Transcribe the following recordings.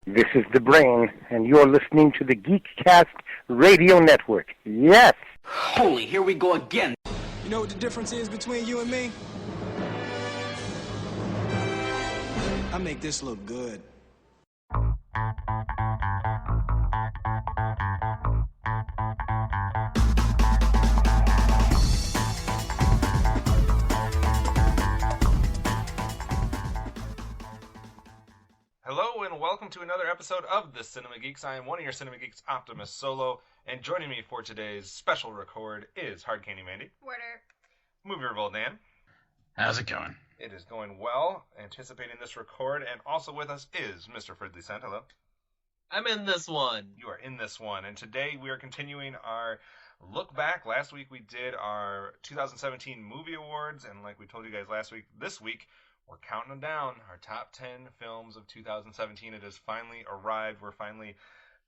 This is the Brain, and you're listening to the Geekcast Radio Network. Yes! Holy, here we go again. You know what the difference is between you and me? I make this look good. Hello and welcome to another episode of the Cinema Geeks. I am one of your Cinema Geeks, Optimus Solo, and joining me for today's special record is Hard Candy Mandy. Werder. Movie Revolt Dan. How's it going? It is going well, anticipating this record, and also with us is Mr. Fridley Sant. Hello. I'm in this one. You are in this one, and today we are continuing our look back. Last week we did our 2017 movie awards, and like we told you guys last week, this week we're counting them down, our top 10 films of 2017. It has finally arrived. We're finally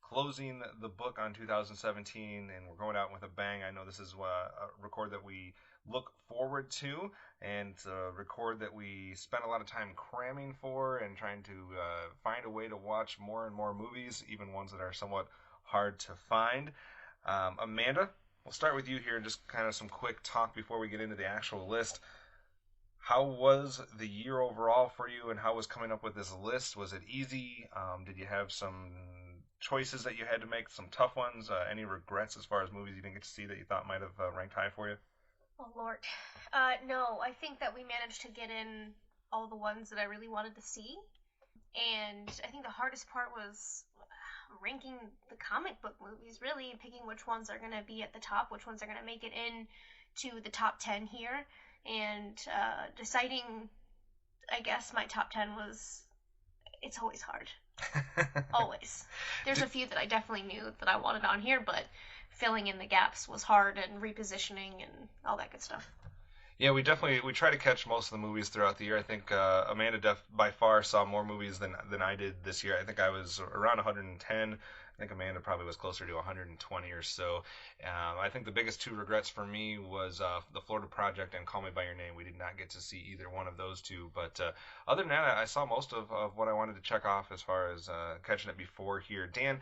closing the book on 2017, and we're going out with a bang. I know this is a record that we look forward to, and a record that we spent a lot of time cramming for and trying to find a way to watch more and more movies, even ones that are somewhat hard to find. Amanda, we'll start with you here, just kind of some quick talk before we get into the actual list. How was the year overall for you, and how was coming up with this list? Was it easy? Did you have some choices that you had to make, some tough ones? Any regrets as far as movies you didn't get to see that you thought might have ranked high for you? Oh, Lord. No, I think that we managed to get in all the ones that I really wanted to see. And I think the hardest part was ranking the comic book movies, really, picking which ones are going to be at the top, which ones are going to make it in to the top 10 here. And deciding, I guess, my top 10 was, it's always hard. Always. There's a few that I definitely knew that I wanted on here, but filling in the gaps was hard, and repositioning and all that good stuff. Yeah, we try to catch most of the movies throughout the year. I think Amanda by far saw more movies than I did this year. I think I was around 110. I think Amanda probably was closer to 120 or so. I think the biggest two regrets for me was the Florida Project and Call Me By Your Name. We did not get to see either one of those two. But other than that, I saw most of what I wanted to check off as far as catching it before here. Dan,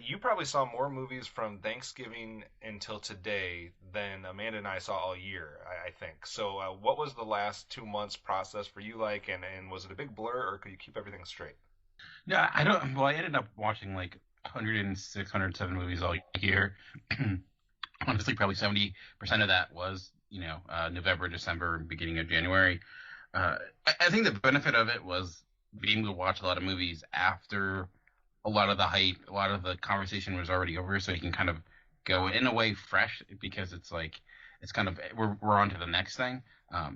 you probably saw more movies from Thanksgiving until today than Amanda and I saw all year, I think. So what was the last 2 months process for you like, and was it a big blur, or could you keep everything straight? Yeah, I ended up watching like 106, 107 movies all year. Honestly, probably 70% of that was, November, December, beginning of January. I think the benefit of it was being able to watch a lot of movies after a lot of the hype, a lot of the conversation was already over, so you can kind of go in a way fresh, because it's like, it's kind of, we're on to the next thing.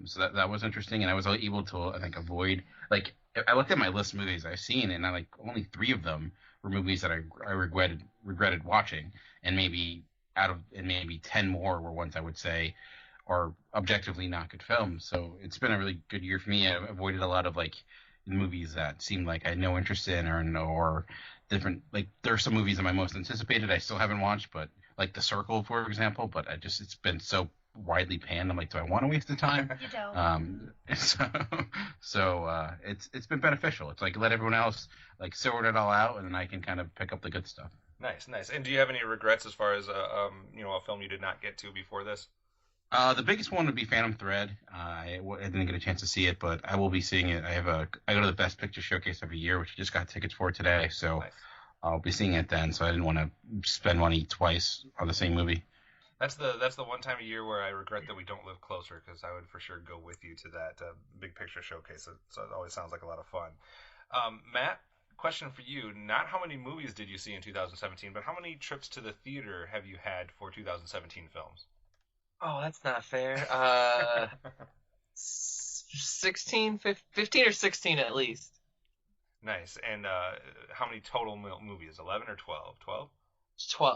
So that was interesting, and I was able to, I think, avoid, like, I looked at my list of movies I've seen, and only 3 of them were movies that I regretted watching, and maybe 10 more were ones I would say are objectively not good films. So it's been a really good year for me. I avoided a lot of movies that seemed like I had no interest in, or different, like, there are some movies that my most anticipated I still haven't watched, but like The Circle, for example, but it's been so widely panned. I'm like, do I want to waste the time? You don't. So it's been beneficial. It's like, let everyone else sort it all out, and then I can kind of pick up the good stuff. Nice. And do you have any regrets as far as a film you did not get to before this? The biggest one would be Phantom Thread. I didn't get a chance to see it, but I will be seeing it. I go to the Best Picture Showcase every year, which I just got tickets for today, so nice. I'll be seeing it then. So I didn't want to spend money twice on the same movie. That's the one time a year where I regret that we don't live closer, because I would for sure go with you to that Big Picture Showcase. So it always sounds like a lot of fun. Matt, question for you. Not how many movies did you see in 2017, but how many trips to the theater have you had for 2017 films? Oh, that's not fair. 15 or 16 at least. Nice. And how many total movies? 11 or 12? 12?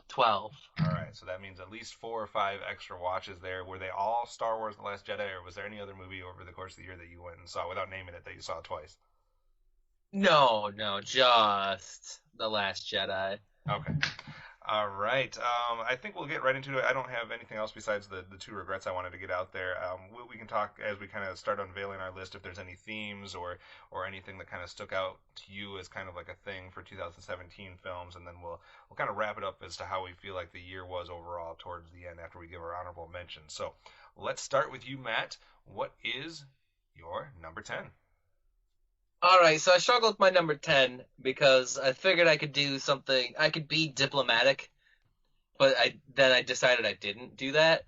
12. All right, so that means at least 4 or 5 extra watches there. Were they all Star Wars The Last Jedi, or was there any other movie over the course of the year that you went and saw, without naming it, that you saw twice? No, just The Last Jedi. Okay. All right. I think we'll get right into it. I don't have anything else besides the two regrets I wanted to get out there. We can talk as we kind of start unveiling our list if there's any themes or anything that kind of stuck out to you as kind of like a thing for 2017 films, and then we'll kind of wrap it up as to how we feel like the year was overall towards the end after we give our honorable mentions. So let's start with you, Matt. What is your number 10? All right, so I struggled with my number 10 because I figured I could do something. I could be diplomatic, but then I decided I didn't do that.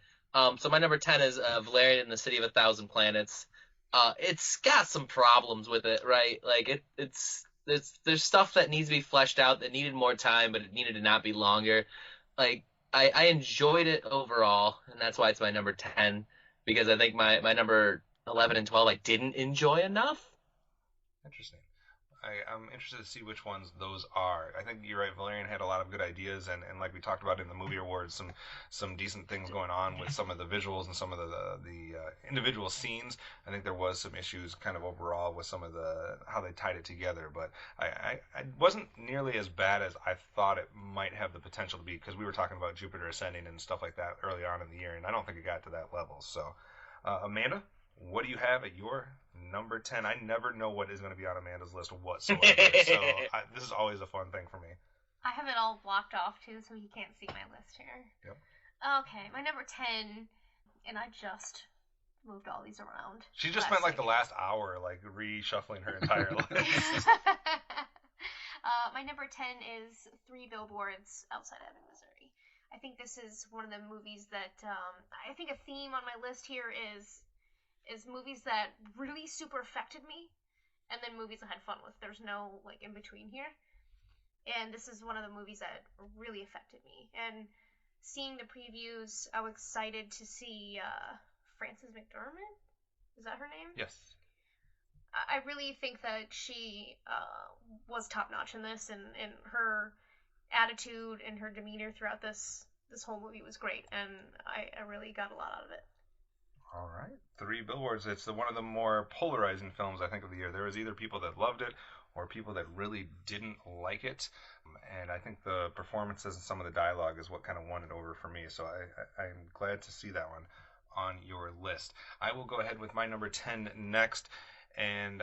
So my number 10 is Valerian and the City of a Thousand Planets. It's got some problems with it, right? Like there's stuff that needs to be fleshed out that needed more time, but it needed to not be longer. Like I enjoyed it overall, and that's why it's my number 10, because I think my number 11 and 12 I didn't enjoy enough. Interesting. I'm interested to see which ones those are. I think you're right. Valerian had a lot of good ideas, and like we talked about in the movie awards, some decent things going on with some of the visuals and some of the individual scenes. I think there was some issues kind of overall with some of the how they tied it together, but I wasn't nearly as bad as I thought it might have the potential to be, because we were talking about Jupiter Ascending and stuff like that early on in the year, and I don't think it got to that level. So, Amanda, what do you have at your number 10? I never know what is going to be on Amanda's list whatsoever, so this is always a fun thing for me. I have it all blocked off too, so you can't see my list here. Yep. Okay, my number 10, and I just moved all these around. She just spent like the last hour like reshuffling her entire list. My number 10 is 3 Billboards Outside Ebbing, Missouri. I think this is one of the movies that I think a theme on my list here is movies that really super affected me, and then movies I had fun with. There's no like in between here. And this is one of the movies that really affected me. And seeing the previews, I was excited to see Frances McDormand. Is that her name? Yes. I really think that she was top notch in this, and her attitude and her demeanor throughout this whole movie was great, and I really got a lot out of it. All right. 3 Billboards. It's one of the more polarizing films, I think, of the year. There was either people that loved it or people that really didn't like it. And I think the performances and some of the dialogue is what kind of won it over for me. So I'm glad to see that one on your list. I will go ahead with my number 10 next. And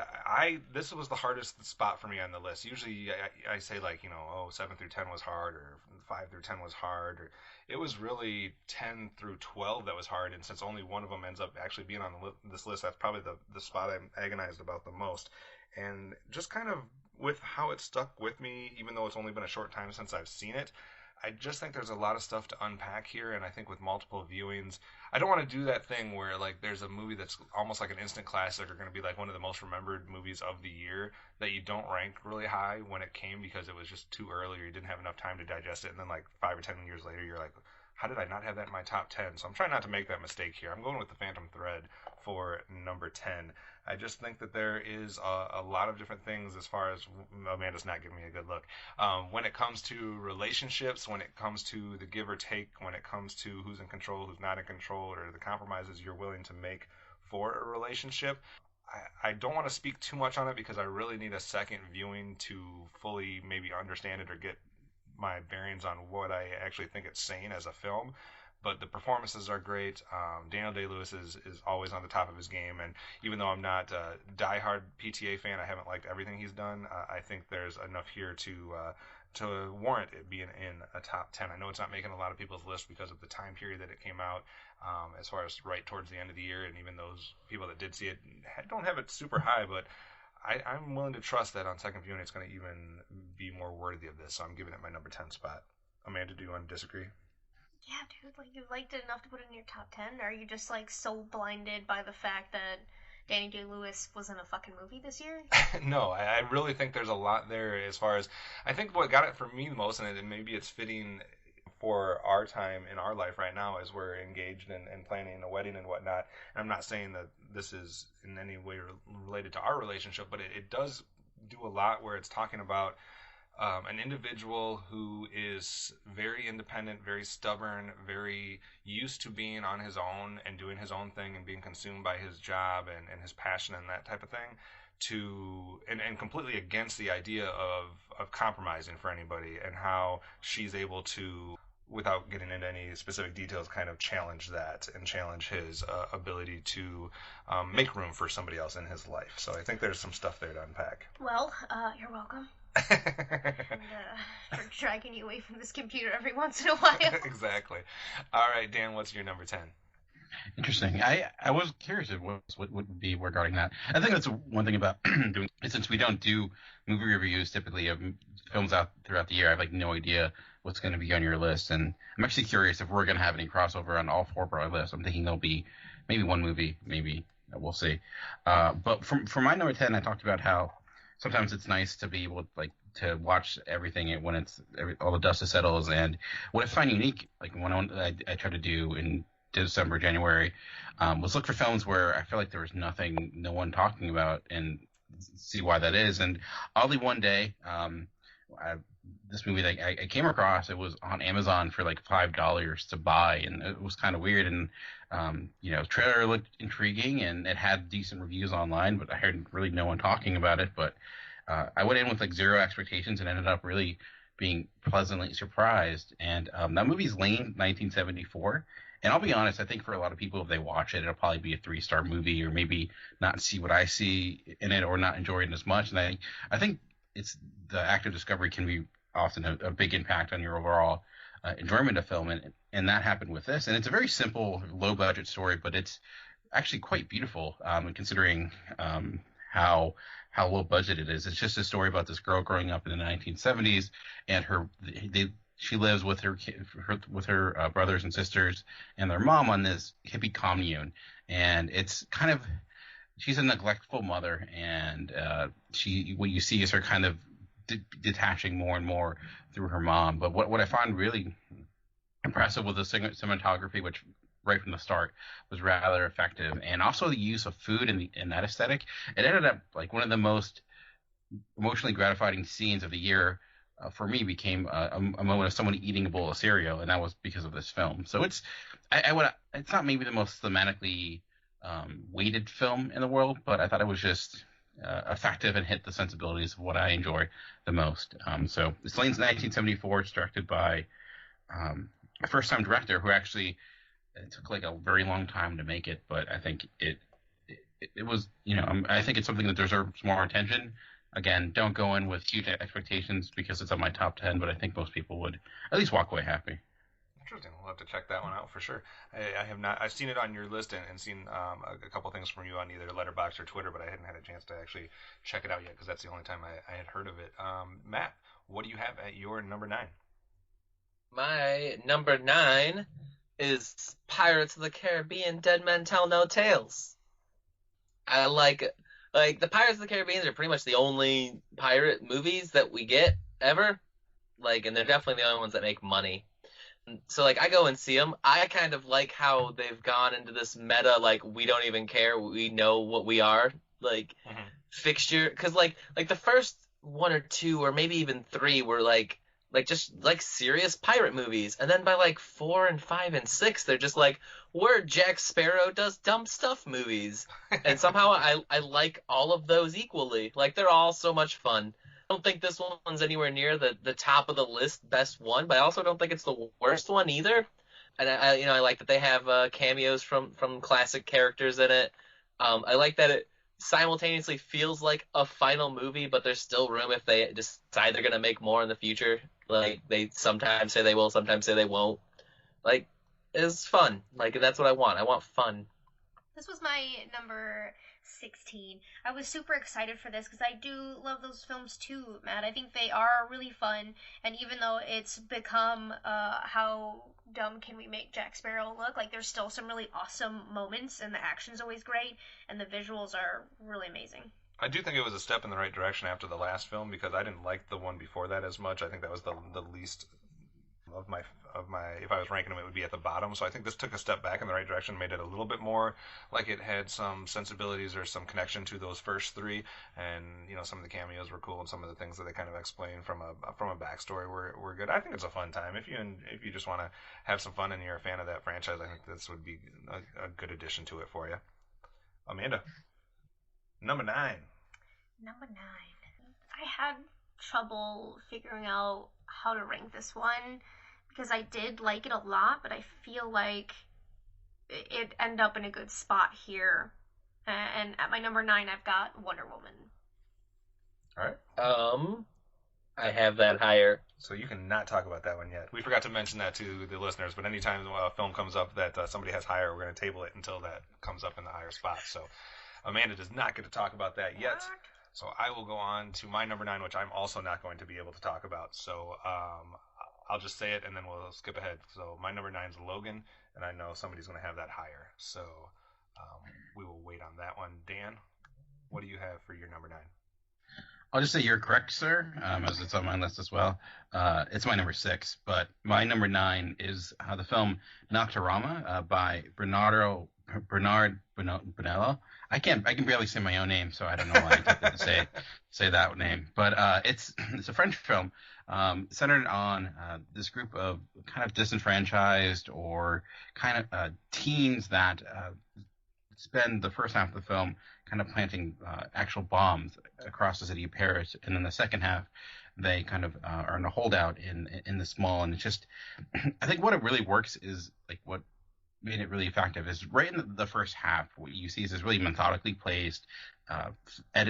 this was the hardest spot for me on the list. Usually I say like, 7 through 10 was hard, or 5 through 10 was hard, or it was really 10 through 12 that was hard. And since only one of them ends up actually being on this list, that's probably the spot I'm agonized about the most. And just kind of with how it stuck with me, even though it's only been a short time since I've seen it, I just think there's a lot of stuff to unpack here, and I think with multiple viewings, I don't want to do that thing where like there's a movie that's almost like an instant classic or going to be like one of the most remembered movies of the year that you don't rank really high when it came because it was just too early or you didn't have enough time to digest it, and then like 5 or 10 years later you're like, how did I not have that in my top 10? So I'm trying not to make that mistake here. I'm going with The Phantom Thread for number 10. I just think that there is a lot of different things as far as Amanda's not giving me a good look. When it comes to relationships, when it comes to the give or take, when it comes to who's in control, who's not in control, or the compromises you're willing to make for a relationship, I don't want to speak too much on it because I really need a second viewing to fully maybe understand it or get my bearings on what I actually think it's saying as a film. But the performances are great. Daniel Day-Lewis is always on the top of his game, and even though I'm not a diehard PTA fan, I haven't liked everything he's done. I think there's enough here to warrant it being in a top 10. I know it's not making a lot of people's list because of the time period that it came out, as far as right towards the end of the year, and even those people that did see it don't have it super high, but I'm willing to trust that on second viewing it's going to even be more worthy of this, so I'm giving it my number 10 spot. Amanda, do you want to disagree? Yeah, dude, like you liked it enough to put it in your top 10? Or are you just like so blinded by the fact that Danny Day-Lewis was in a fucking movie this year? No, I really think there's a lot there as far as, I think what got it for me the most, and maybe it's fitting for our time in our life right now as we're engaged and planning a wedding and whatnot. And I'm not saying that this is in any way related to our relationship, but it does do a lot where it's talking about an individual who is very independent, very stubborn, very used to being on his own and doing his own thing and being consumed by his job and his passion and that type of thing, and completely against the idea of compromising for anybody, and how she's able to, without getting into any specific details, kind of challenge that and challenge his ability to make room for somebody else in his life. So I think there's some stuff there to unpack. Well, you're welcome. And for dragging you away from this computer every once in a while. Exactly. All right, Dan, what's your number 10? Interesting. I was curious of what would be regarding that. I think that's one thing about doing, since we don't do movie reviews typically of films out throughout the year. I have like no idea what's going to be on your list, and I'm actually curious if we're going to have any crossover on all four of our lists. I'm thinking there'll be maybe one movie, maybe we'll see. But for my number 10, I talked about how sometimes it's nice to be able to watch everything when all the dust settles. And what I find unique, like when I try to do in December, January, was look for films where I feel like there was no one talking about, and see why that is. And oddly, one day, this movie that I came across, it was on Amazon for like $5 to buy, and it was kind of weird. And trailer looked intriguing, and it had decent reviews online, but I heard really no one talking about it. But I went in with like zero expectations and ended up really being pleasantly surprised. And that movie's Lane, 1974. And I'll be honest, I think for a lot of people, if they watch it, it'll probably be a 3-star movie, or maybe not see what I see in it, or not enjoy it as much. And I think it's the act of discovery can be often a big impact on your overall enjoyment of film, and that happened with this. And it's a very simple, low budget story, but it's actually quite beautiful, considering how low budget it is. It's just a story about this girl growing up in the 1970s, and she lives with her brothers and sisters and their mom on this hippie commune, and it's kind of, she's a neglectful mother, and what you see is her kind of detaching more and more through her mom. But what I find really impressive with the cinematography, which right from the start was rather effective, and also the use of food in that aesthetic, it ended up like one of the most emotionally gratifying scenes of the year. For me, became a moment of someone eating a bowl of cereal, and that was because of this film. So it's not maybe the most thematically weighted film in the world, but I thought it was just effective and hit the sensibilities of what I enjoy the most. So it's Lane's 1974. It's directed by a first-time director who actually, it took like a very long time to make it, but I think it was, I think it's something that deserves more attention. Again, don't go in with huge expectations because it's on my top 10, but I think most people would at least walk away happy. Interesting. We'll have to check that one out for sure. I have not. I've seen it on your list and seen a couple things from you on either Letterboxd or Twitter, but I hadn't had a chance to actually check it out yet because that's the only time I had heard of it. Matt, what do you have at your number 9? My number 9 is Pirates of the Caribbean: Dead Men Tell No Tales. I like the Pirates of the Caribbean are pretty much the only pirate movies that we get ever. And they're definitely the only ones that make money. So, I go and see them. I kind of like how they've gone into this meta, we don't even care. We know what we are, fixture. Because, the first 1 or 2 or maybe even 3 were, just serious pirate movies. And then by, 4 and 5 and 6, they're just we're Jack Sparrow does dumb stuff movies. And somehow I like all of those equally. They're all so much fun. I don't think this one's anywhere near the top of the list best one, but I also don't think it's the worst one either. And I like that they have cameos from classic characters in it. I like that it simultaneously feels like a final movie, but there's still room if they decide they're gonna make more in the future. They sometimes say they will, sometimes say they won't. It's fun. That's what I want. I want fun. This was my number 16. I was super excited for this because I do love those films too, Matt. I think they are really fun, and even though it's become how dumb can we make Jack Sparrow look, there's still some really awesome moments, and the action's always great, and the visuals are really amazing. I do think it was a step in the right direction after the last film, because I didn't like the one before that as much. I think that was the least of my if I was ranking them, it would be at the bottom. So I think this took a step back in the right direction, made it a little bit more like it had some sensibilities or some connection to those first 3, and some of the cameos were cool, and some of the things that they kind of explained from a backstory were good. I think it's a fun time if you just want to have some fun and you're a fan of that franchise. I think this would be a good addition to it for you. Amanda, number 9. Number 9. I had trouble figuring out how to rank this one because I did like it a lot, but I feel like it ended up in a good spot here. And at my number 9, I've got Wonder Woman. All right. I have that higher. So you cannot talk about that one yet. We forgot to mention that to the listeners, but anytime a film comes up that somebody has higher, we're going to table it until that comes up in the higher spot. So Amanda does not get to talk about that yet. So I will go on to my number 9, which I'm also not going to be able to talk about. So I'll just say it, and then we'll skip ahead. So my number 9 is Logan, and I know somebody's going to have that higher. So we will wait on that one. Dan, what do you have for your number 9? I'll just say you're correct, sir, as it's on my list as well. It's my number 6, but my number 9 is the film Nocturama by Bernard Bonello. I can barely say my own name, so I don't know why I attempted to say that name. But it's a French film centered on this group of kind of disenfranchised or kind of teens that spend the first half of the film kind of planting actual bombs across the city of Paris, and then the second half they kind of are in a holdout in this mall. And it's just, I think what it really works is like what made it really effective is right in the first half. What you see is this really methodically placed,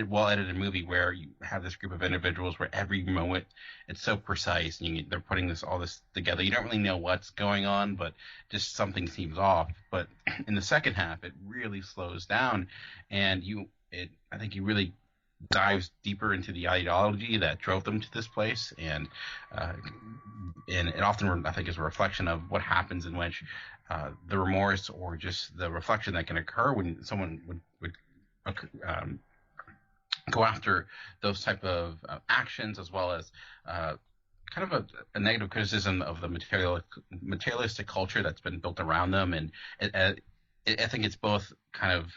well-edited movie where you have this group of individuals where every moment it's so precise, and they're putting all this together. You don't really know what's going on, but just something seems off. But in the second half, it really slows down, and I think you really dives deeper into the ideology that drove them to this place, and it often, I think, is a reflection of what happens in which the remorse or just the reflection that can occur when someone would go after those type of actions, as well as kind of a negative criticism of the materialistic culture that's been built around them. And I think it's both kind of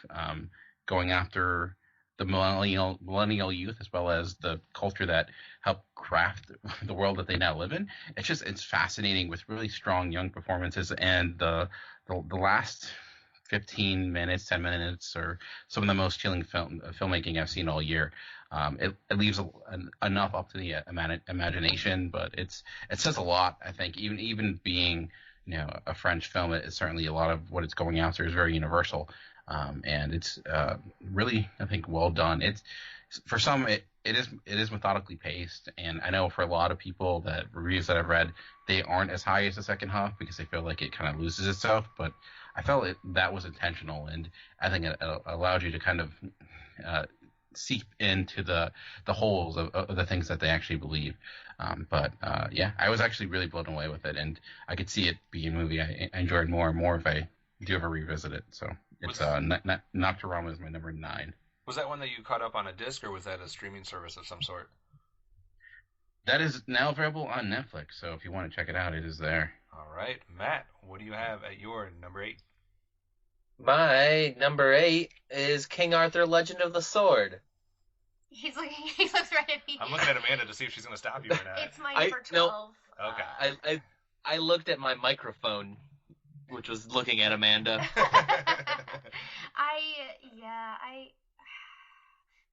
going after the millennial youth as well as the culture that helped craft the world that they now live in. It's fascinating with really strong young performances, and the last 15 minutes, 10 minutes, or some of the most chilling filmmaking I've seen all year. It leaves enough up to the imagination, but it says a lot. I think even being a French film, it's certainly a lot of what it's going after is very universal. And it's really, I think, well done. For some, it is methodically paced, and I know for a lot of people that reviews that I've read, they aren't as high as the second half because they feel like it kind of loses itself. But I felt that was intentional, and I think it allowed you to kind of seep into the holes of the things that they actually believe. Yeah, I was actually really blown away with it, and I could see it being a movie I enjoyed more and more if I do ever revisit it. So it's Nocturama is my number 9. Was that one that you caught up on a disc, or was that a streaming service of some sort? That is now available on Netflix, so if you want to check it out, it is there. All right, Matt, what do you have at your number 8? My number 8 is King Arthur: Legend of the Sword. He looks right at me. I'm looking at Amanda to see if she's going to stop you or not. It's my number 12. Okay. I looked at my microphone, which was looking at Amanda.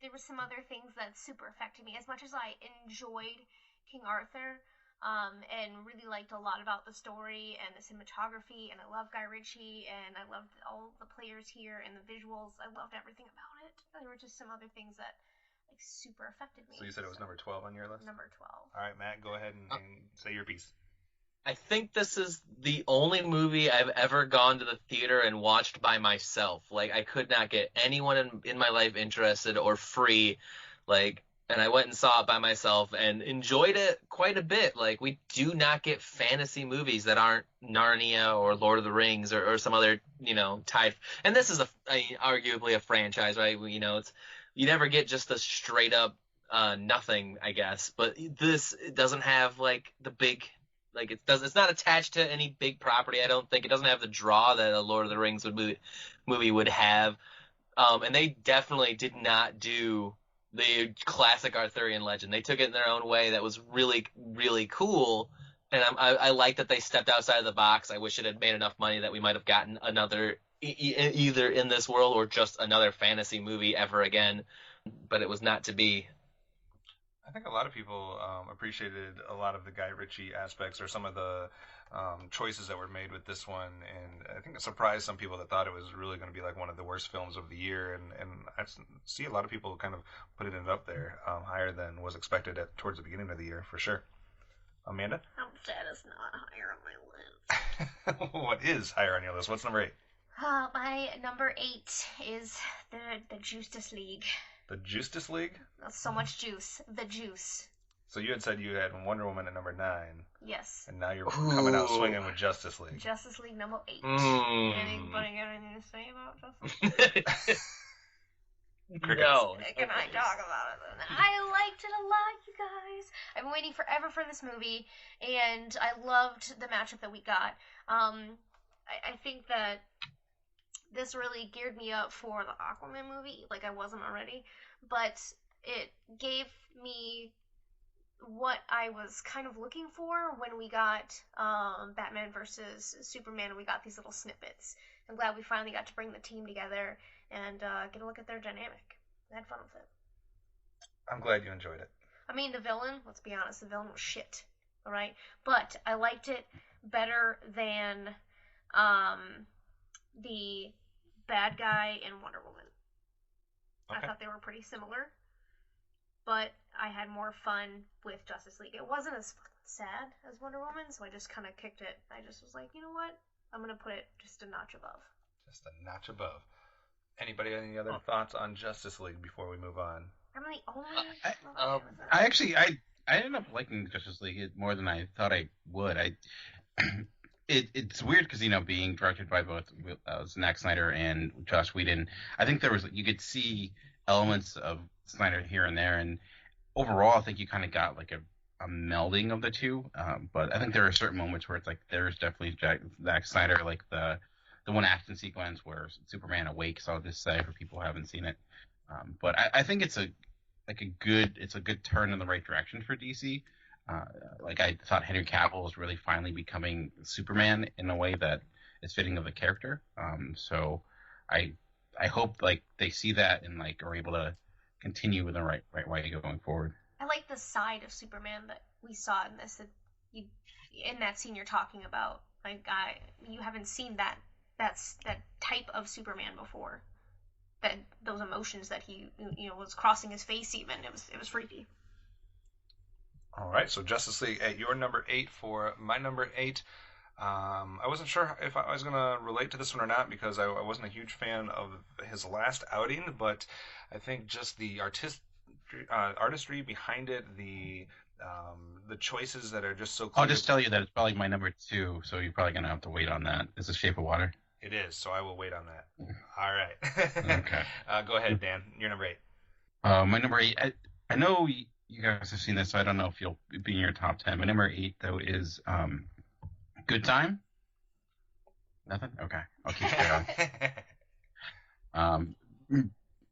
There were some other things that super affected me. As much as I enjoyed King Arthur, and really liked a lot about the story and the cinematography, and I love Guy Ritchie, and I loved all the players here and the visuals. I loved everything about it. There were just some other things that super affected me. So you said it was number 12 on your list? Number 12. All right, Matt, go ahead and say your piece. I think this is the only movie I've ever gone to the theater and watched by myself. Like, I could not get anyone in my life interested or free. And I went and saw it by myself and enjoyed it quite a bit. Like, we do not get fantasy movies that aren't Narnia or Lord of the Rings or some other, tied. And this is arguably a franchise, right? You never get just the straight up nothing, I guess. But this doesn't have the big. It's not attached to any big property. I don't think it doesn't have the draw that a Lord of the Rings movie would have. And they definitely did not do the classic Arthurian legend. They took it in their own way that was really, really cool. And I like that they stepped outside of the box. I wish it had made enough money that we might have gotten another, either in this world or just another fantasy movie ever again. but it was not to be. I think a lot of people appreciated a lot of the Guy Ritchie aspects or some of the choices that were made with this one, and I think it surprised some people that thought it was really going to be like one of the worst films of the year, and I see a lot of people kind of putting it up there higher than was expected towards the beginning of the year, for sure. Amanda? I'm sad it's not higher on my list. What is higher on your list? What's number 8? My number 8 is the Justice League. The Justice League? That's so much juice. The juice. So you had said you had Wonder Woman at number 9. Yes. And now you're coming out swinging with Justice League. Justice League number 8. Anybody got anything to say about Justice League? No. Can I talk about it then? I liked it a lot, you guys. I've been waiting forever for this movie, and I loved the matchup that we got. I think that this really geared me up for the Aquaman movie, like I wasn't already, but it gave me what I was kind of looking for when we got Batman versus Superman, and we got these little snippets. I'm glad we finally got to bring the team together and get a look at their dynamic. I had fun with it. I'm glad you enjoyed it. I mean, the villain, let's be honest, the villain was shit, alright? But I liked it better than the bad guy in Wonder Woman. Okay. I thought they were pretty similar, but I had more fun with Justice League. It wasn't as sad as Wonder Woman, so I just kind of kicked it. I just was like, you know what? I'm going to put it just a notch above. Just a notch above. Anybody have any other thoughts on Justice League before we move on? I'm the only... I ended up liking Justice League more than I thought I would. It's weird because, being directed by both Zack Snyder and Joss Whedon, I think you could see elements of Snyder here and there, and overall I think you kind of got like a melding of the two, but I think there are certain moments where it's like there's definitely Zack Snyder, like the one action sequence where Superman awakes, I'll just say for people who haven't seen it, but I think it's a good turn in the right direction for DC. I thought Henry Cavill was really finally becoming Superman in a way that is fitting of the character. So I hope they see that and are able to continue in the right way going forward. I like the side of Superman that we saw in this. In that scene you're talking about, you haven't seen that type of Superman before. That those emotions that he was crossing his face, even it was freaky. All right, so Justice League at your number 8 for my number 8. I wasn't sure if I was going to relate to this one or not because I wasn't a huge fan of his last outing, but I think just the artistry behind it, the choices that are just so clear. I'll just tell you that it's probably my number 2, so you're probably going to have to wait on that. It's The Shape of Water. It is, so I will wait on that. All right. Okay. Go ahead, Dan. Your number 8. My number 8, I know you guys have seen this, so I don't know if you'll be in your top 10. My number 8, though, is Good Time. Nothing? Okay. I'll keep it on.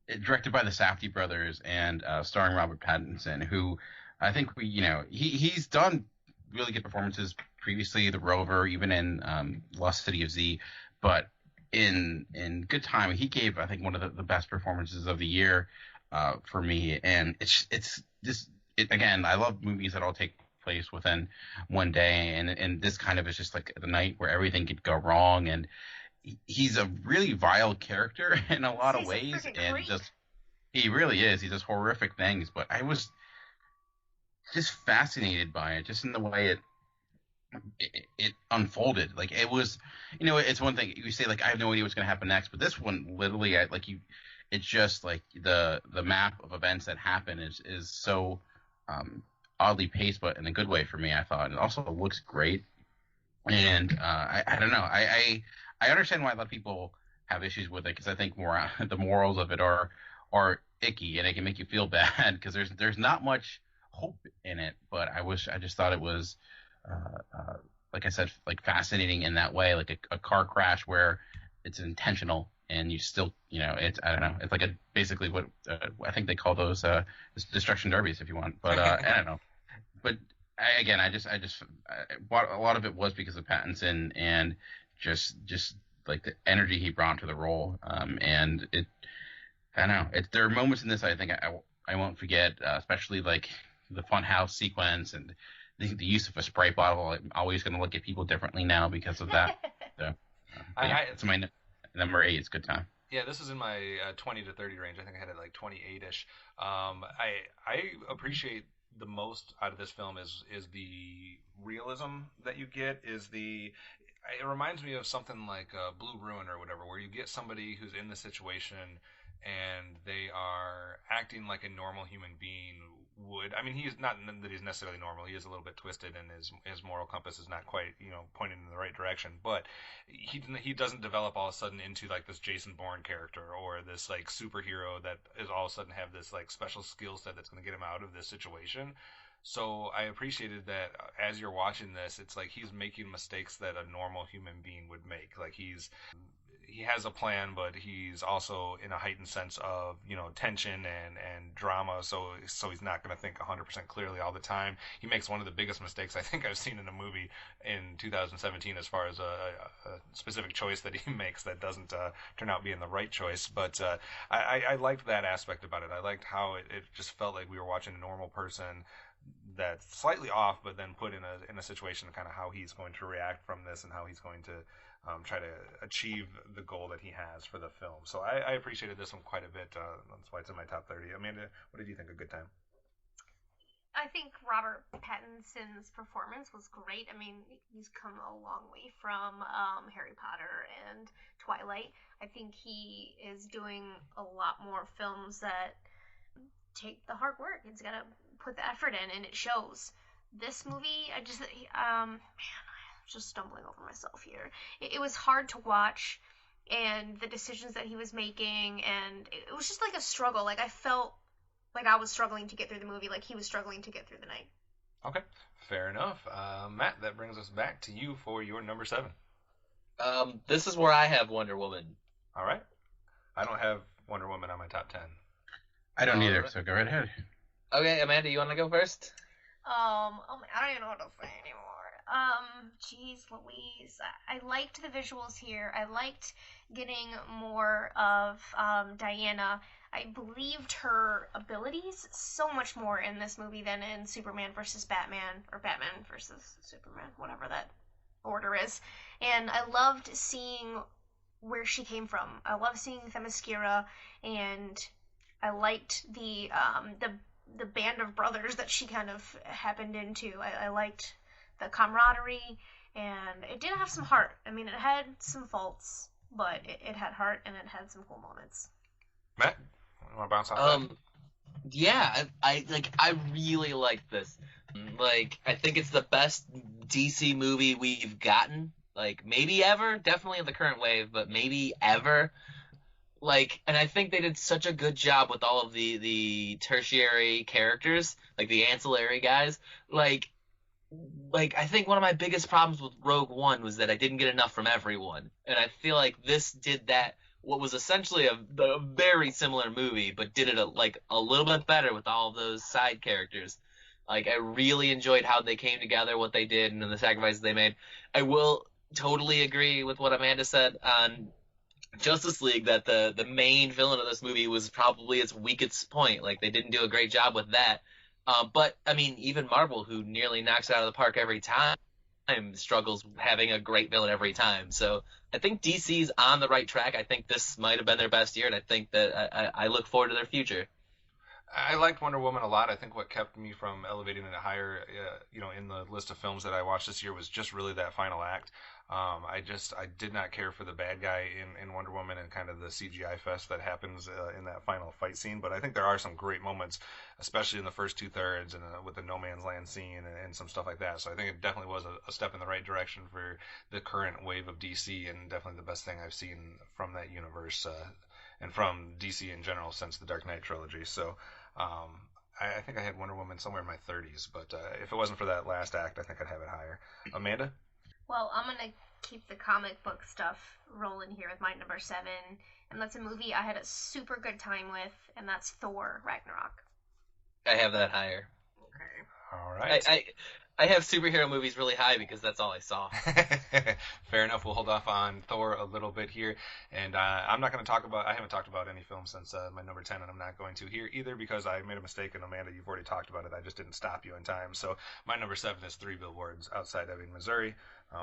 Directed by the Safdie brothers and starring Robert Pattinson, who I think he's done really good performances previously, The Rover, even in Lost City of Z, but in Good Time, he gave, I think, one of the best performances of the year for me, and it's just again, I love movies that all take place within one day, and this kind of is just like the night where everything could go wrong, and he's a really vile character in a lot of ways, and he really is. He does horrific things, but I was just fascinated by it, just in the way it unfolded. Like it was, it's one thing you say I have no idea what's going to happen next, but this one literally, it's just like the map of events that happen is so oddly paced, but in a good way for me, I thought. It also looks great, and I don't know. I understand why a lot of people have issues with it because I think the morals of it are icky, and it can make you feel bad because there's not much hope in it. But I just thought it was like I said, fascinating in that way, like a car crash where it's intentional and you still, it's, I don't know, it's basically what I think they call those destruction derbies, if you want, but I don't know. But a lot of it was because of Pattinson and just the energy he brought to the role, and I know. There are moments in this I think I won't forget, especially like the fun house sequence and the use of a Sprite bottle. I'm always going to look at people differently now because of that. So, it's my number 8. It's a good time. Yeah, this is in my 20 to 30 range. I think I had it like 28-ish. I appreciate the most out of this film is the realism that you get. It reminds me of something like Blue Ruin or whatever, where you get somebody who's in the situation and they are acting like a normal human being would. I mean, he's not that he's necessarily normal. He is a little bit twisted, and his moral compass is not quite pointing in the right direction. But he doesn't develop all of a sudden into like this Jason Bourne character or this like superhero that is all of a sudden have this like special skill set that's going to get him out of this situation. So I appreciated that as you're watching this, it's like he's making mistakes that a normal human being would make. Like he has a plan, but he's also in a heightened sense of tension and drama. So he's not going to think 100% clearly all the time. He makes one of the biggest mistakes I think I've seen in a movie in 2017 as far as a specific choice that he makes that doesn't turn out being the right choice. But I liked that aspect about it. I liked how it just felt like we were watching a normal person that's slightly off, but then put in a situation kind of how he's going to react from this and how he's going to try to achieve the goal that he has for the film. So I appreciated this one quite a bit. That's why it's in my top 30. Amanda, what did you think of Good Time? I think Robert Pattinson's performance was great. I mean, he's come a long way from Harry Potter and Twilight. I think he is doing a lot more films that take the hard work. He's got to put the effort in, and it shows. This movie, I just, man, just stumbling over myself here. It was hard to watch, and the decisions that he was making, and it was just like a struggle. Like I felt like I was struggling to get through the movie, like he was struggling to get through the night. Okay, fair enough. Matt, that brings us back to you for your number 7. This is where I have Wonder Woman. All right. I don't have Wonder Woman on my top 10. I don't either, so go right ahead. Okay, Amanda, you want to go first? I don't even know what to say anymore. Jeez Louise. I liked the visuals here. I liked getting more of Diana. I believed her abilities so much more in this movie than in Superman versus Batman, or Batman versus Superman, whatever that order is. And I loved seeing where she came from. I love seeing Themyscira, and I liked the band of brothers that she kind of happened into. I liked the camaraderie, and it did have some heart. I mean, it had some faults, but it had heart, and it had some cool moments. Matt, you want to bounce off that? Yeah, I really liked this. Like, I think it's the best DC movie we've gotten. Like, maybe ever. Definitely in the current wave, but maybe ever. Like, and I think they did such a good job with all of the tertiary characters, like the ancillary guys. Like I think one of my biggest problems with Rogue One was that I didn't get enough from everyone, and I feel like this did that. What was essentially a very similar movie, but did it a little bit better with all of those side characters. Like, I really enjoyed how they came together, what they did, and the sacrifices they made. I will totally agree with what Amanda said on Justice League, that the main villain of this movie was probably its weakest point. Like, they didn't do a great job with that. But, I mean, even Marvel, who nearly knocks it out of the park every time, struggles having a great villain every time. So I think DC's on the right track. I think this might have been their best year, and I think that I look forward to their future. I liked Wonder Woman a lot. I think what kept me from elevating it higher, in the list of films that I watched this year was just really that final act. I did not care for the bad guy in Wonder Woman and kind of the CGI fest that happens in that final fight scene. But I think there are some great moments, especially in the first 2/3 and with the No Man's Land scene and some stuff like that. So I think it definitely was a step in the right direction for the current wave of DC, and definitely the best thing I've seen from that universe and from DC in general since the Dark Knight trilogy. So I think I had Wonder Woman somewhere in my 30s, but if it wasn't for that last act, I think I'd have it higher. Amanda? Well, I'm going to keep the comic book stuff rolling here with my number 7, and that's a movie I had a super good time with, and that's Thor Ragnarok. I have that higher. Okay. All right. I have superhero movies really high because that's all I saw. Fair enough. We'll hold off on Thor a little bit here, and I'm not going to talk about. I haven't talked about any film since my number 10, and I'm not going to here either because I made a mistake. And Amanda, you've already talked about it. I just didn't stop you in time. So my number 7 is Three Billboards Outside Ebbing, Missouri,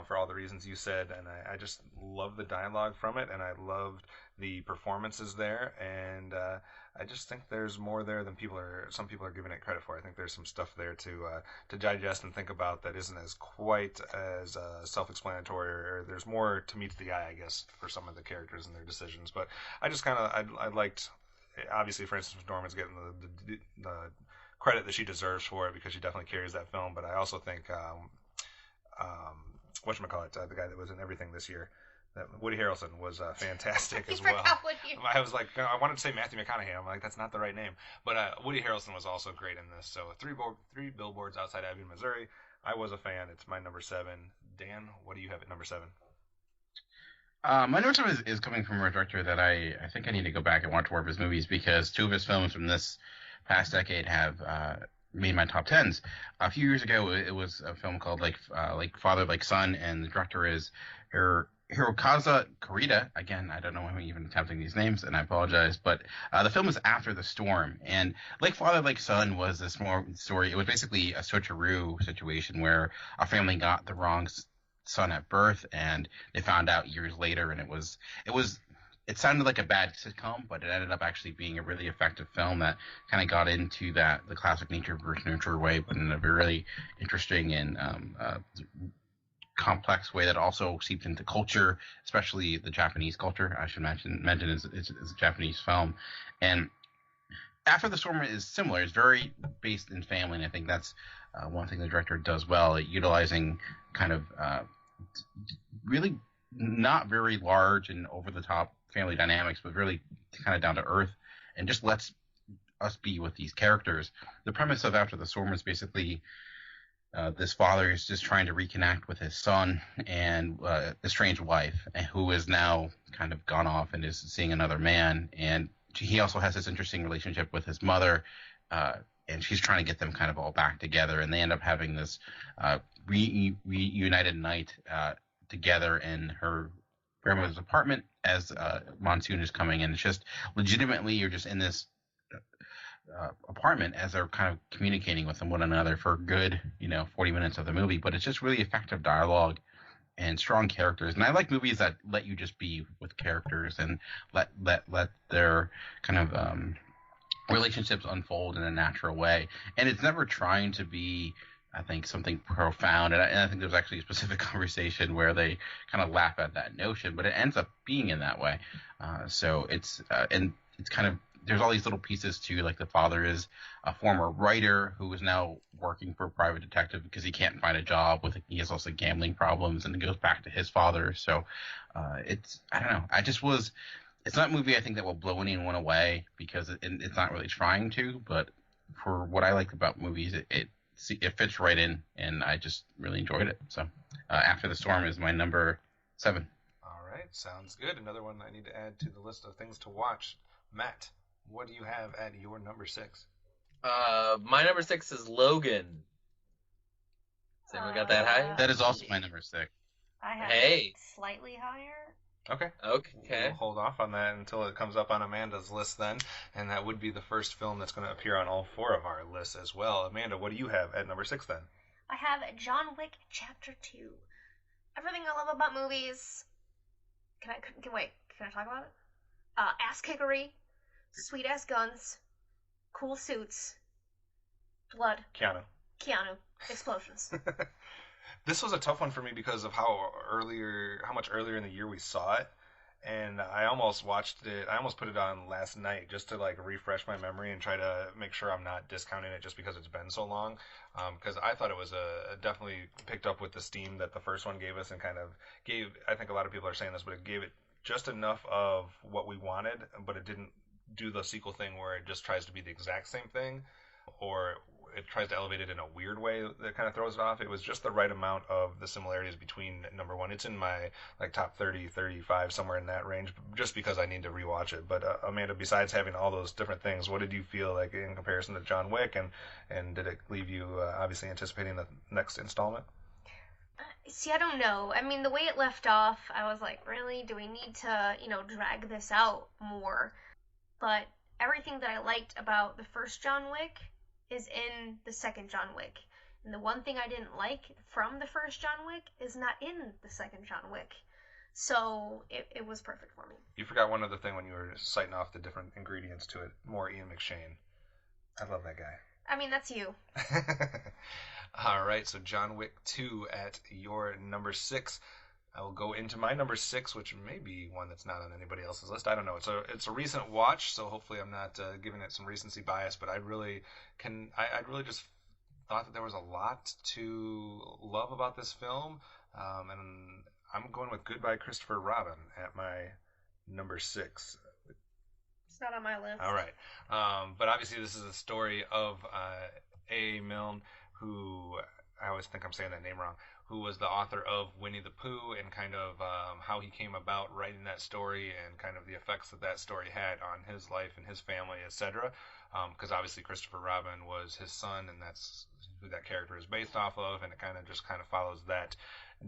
for all the reasons you said, and I just love the dialogue from it, and I loved the performances there, and I just think there's more there than some people are giving it credit for. I think there's some stuff there to digest and think about that isn't as quite as self-explanatory, or there's more to meet the eye, I guess, for some of the characters and their decisions. But I just kind of I liked, obviously, Frances McDormand's getting the credit that she deserves for it because she definitely carries that film. But I also think whatchamacallit, the guy that was in everything this year. Woody Harrelson was fantastic as well. I was like, I wanted to say Matthew McConaughey. I'm like, that's not the right name. But Woody Harrelson was also great in this. So Three Billboards Outside Ebbing, Missouri. I was a fan. It's my number 7. Dan, what do you have at number 7? My number 7 is coming from a director that I think I need to go back and watch more of his movies because 2 of his films from this past decade have made my top 10s. A few years ago, it was a film called like Father Like Son, and the director is Hirokazu Kurita. Again, I don't know why I'm even attempting these names, and I apologize. But the film is After the Storm, and Like Father Like Son was this more story. It was basically a switcheroo situation where a family got the wrong son at birth, and they found out years later, and it sounded like a bad sitcom, but it ended up actually being a really effective film that kind of got into the classic nature versus nurture way, but in a really interesting and complex way that also seeped into culture, especially the Japanese culture. I should mention it's a Japanese film. And After the Storm is similar. It's very based in family, and I think that's one thing the director does well, utilizing kind of really not very large and over-the-top family dynamics, but really kind of down to earth, and just lets us be with these characters. The premise of After the Storm is basically this father is just trying to reconnect with his son and estranged wife, who is now kind of gone off and is seeing another man. And he also has this interesting relationship with his mother, and she's trying to get them kind of all back together. And they end up having this reunited night together in her grandmother's apartment as monsoon is coming. And it's just legitimately you're just in this apartment as they're kind of communicating with one another for a good 40 minutes of the movie. But it's just really effective dialogue and strong characters, and I like movies that let you just be with characters and let their kind of relationships unfold in a natural way. And it's never trying to be, I think, something profound, and I think there's actually a specific conversation where they kind of laugh at that notion, but it ends up being in that way. So it's and it's kind of, there's all these little pieces too, like the father is a former writer who is now working for a private detective because he can't find a job. He has also gambling problems, and it goes back to his father. So it's, I don't know. It's not a movie I think that will blow anyone away because it's not really trying to. But for what I like about movies, it fits right in, and I just really enjoyed it. So After the Storm is my number 7. All right, sounds good. Another one I need to add to the list of things to watch. Matt, what do you have at your number 6? My number 6 is Logan. Has anyone got that high? That is also my number 6. I have Hey. it slightly higher. Okay. Okay. We'll hold off on that until it comes up on Amanda's list then, and that would be the first film that's going to appear on all 4 of our lists as well. Amanda, what do you have at number 6 then? I have John Wick Chapter 2. Everything I love about movies. Can I talk about it? Ass kickery, sweet ass guns, cool suits, blood. Keanu. Explosions. This was a tough one for me because of how much earlier in the year we saw it, and I almost watched it. I almost put it on last night just to like refresh my memory and try to make sure I'm not discounting it just because it's been so long. Because I thought it was definitely picked up with the steam that the first one gave us, and kind of gave. I think a lot of people are saying this, but it gave it just enough of what we wanted, but it didn't do the sequel thing where it just tries to be the exact same thing, or it tries to elevate it in a weird way that kind of throws it off. It was just the right amount of the similarities between number one. It's in my like top 30, 35, somewhere in that range, just because I need to rewatch it. But Amanda, besides having all those different things, what did you feel like in comparison to John Wick, and did it leave you obviously anticipating the next installment? See, I don't know. I mean, the way it left off, I was like, really? Do we need to, drag this out more? But everything that I liked about the first John Wick is in the second John Wick. And the one thing I didn't like from the first John Wick is not in the second John Wick. So it was perfect for me. You forgot one other thing when you were citing off the different ingredients to it. More Ian McShane. I love that guy. I mean, that's you. All right, so John Wick 2 at your number 6. I will go into my number 6, which may be one that's not on anybody else's list. I don't know. It's a recent watch, so hopefully I'm not giving it some recency bias. But I really just thought that there was a lot to love about this film, and I'm going with Goodbye Christopher Robin at my number 6. It's not on my list. All right, but obviously this is a story of A. Milne, who I always think I'm saying that name wrong, who was the author of Winnie the Pooh, and kind of how he came about writing that story, and kind of the effects that story had on his life and his family, etc. Because obviously Christopher Robin was his son, and that's who that character is based off of, and it kind of follows that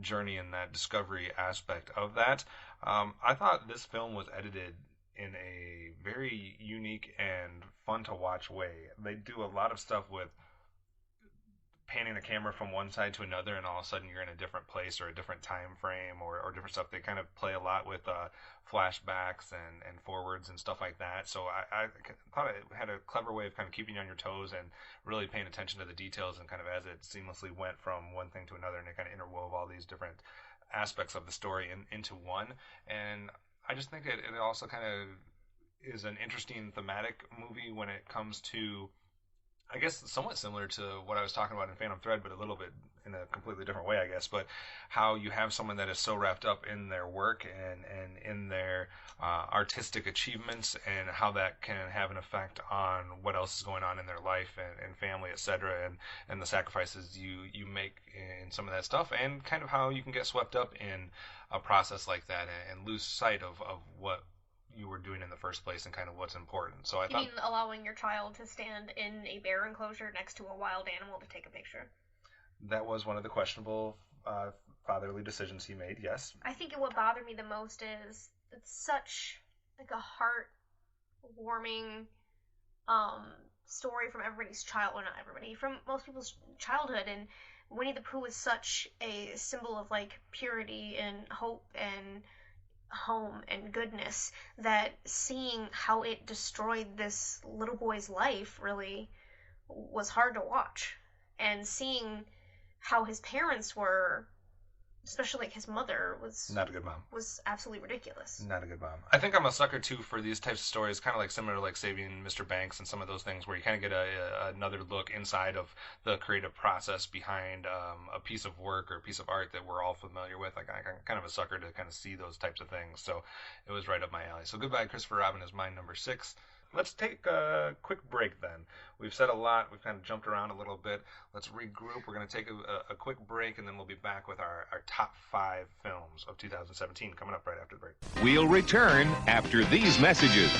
journey and that discovery aspect of that. I thought this film was edited in a very unique and fun to watch way. They do a lot of stuff with panning the camera from one side to another, and all of a sudden you're in a different place or a different time frame or different stuff. They kind of play a lot with flashbacks and forwards and stuff like that. So I thought it had a clever way of kind of keeping you on your toes and really paying attention to the details, and kind of as it seamlessly went from one thing to another, and it kind of interwove all these different aspects of the story into one. And I just think it also kind of is an interesting thematic movie when it comes to, I guess, somewhat similar to what I was talking about in Phantom Thread, but a little bit in a completely different way, I guess. But how you have someone that is so wrapped up in their work and in their artistic achievements, and how that can have an effect on what else is going on in their life and family, etc., and the sacrifices you make in some of that stuff, and kind of how you can get swept up in a process like that and lose sight of what you were doing in the first place and kind of what's important. So I thought, mean allowing your child to stand in a bear enclosure next to a wild animal to take a picture? That was one of the questionable fatherly decisions he made, yes. I think what bothered me the most is it's such like a heart-warming story from everybody's childhood, not everybody, from most people's childhood, and Winnie the Pooh is such a symbol of like purity and hope and home and goodness, that seeing how it destroyed this little boy's life really was hard to watch. And seeing how his parents were, especially like his mother, was not a good mom. Was absolutely ridiculous. Not a good mom. I think I'm a sucker too for these types of stories, kind of like similar to like Saving Mr. Banks and some of those things, where you kind of get another look inside of the creative process behind a piece of work or a piece of art that we're all familiar with. Like I'm kind of a sucker to kind of see those types of things. So it was right up my alley. So Goodbye Christopher Robin is my number 6. Let's take a quick break then. We've said a lot. We've kind of jumped around a little bit. Let's regroup. We're going to take a quick break, and then we'll be back with our top 5 films of 2017 coming up right after the break. We'll return after these messages.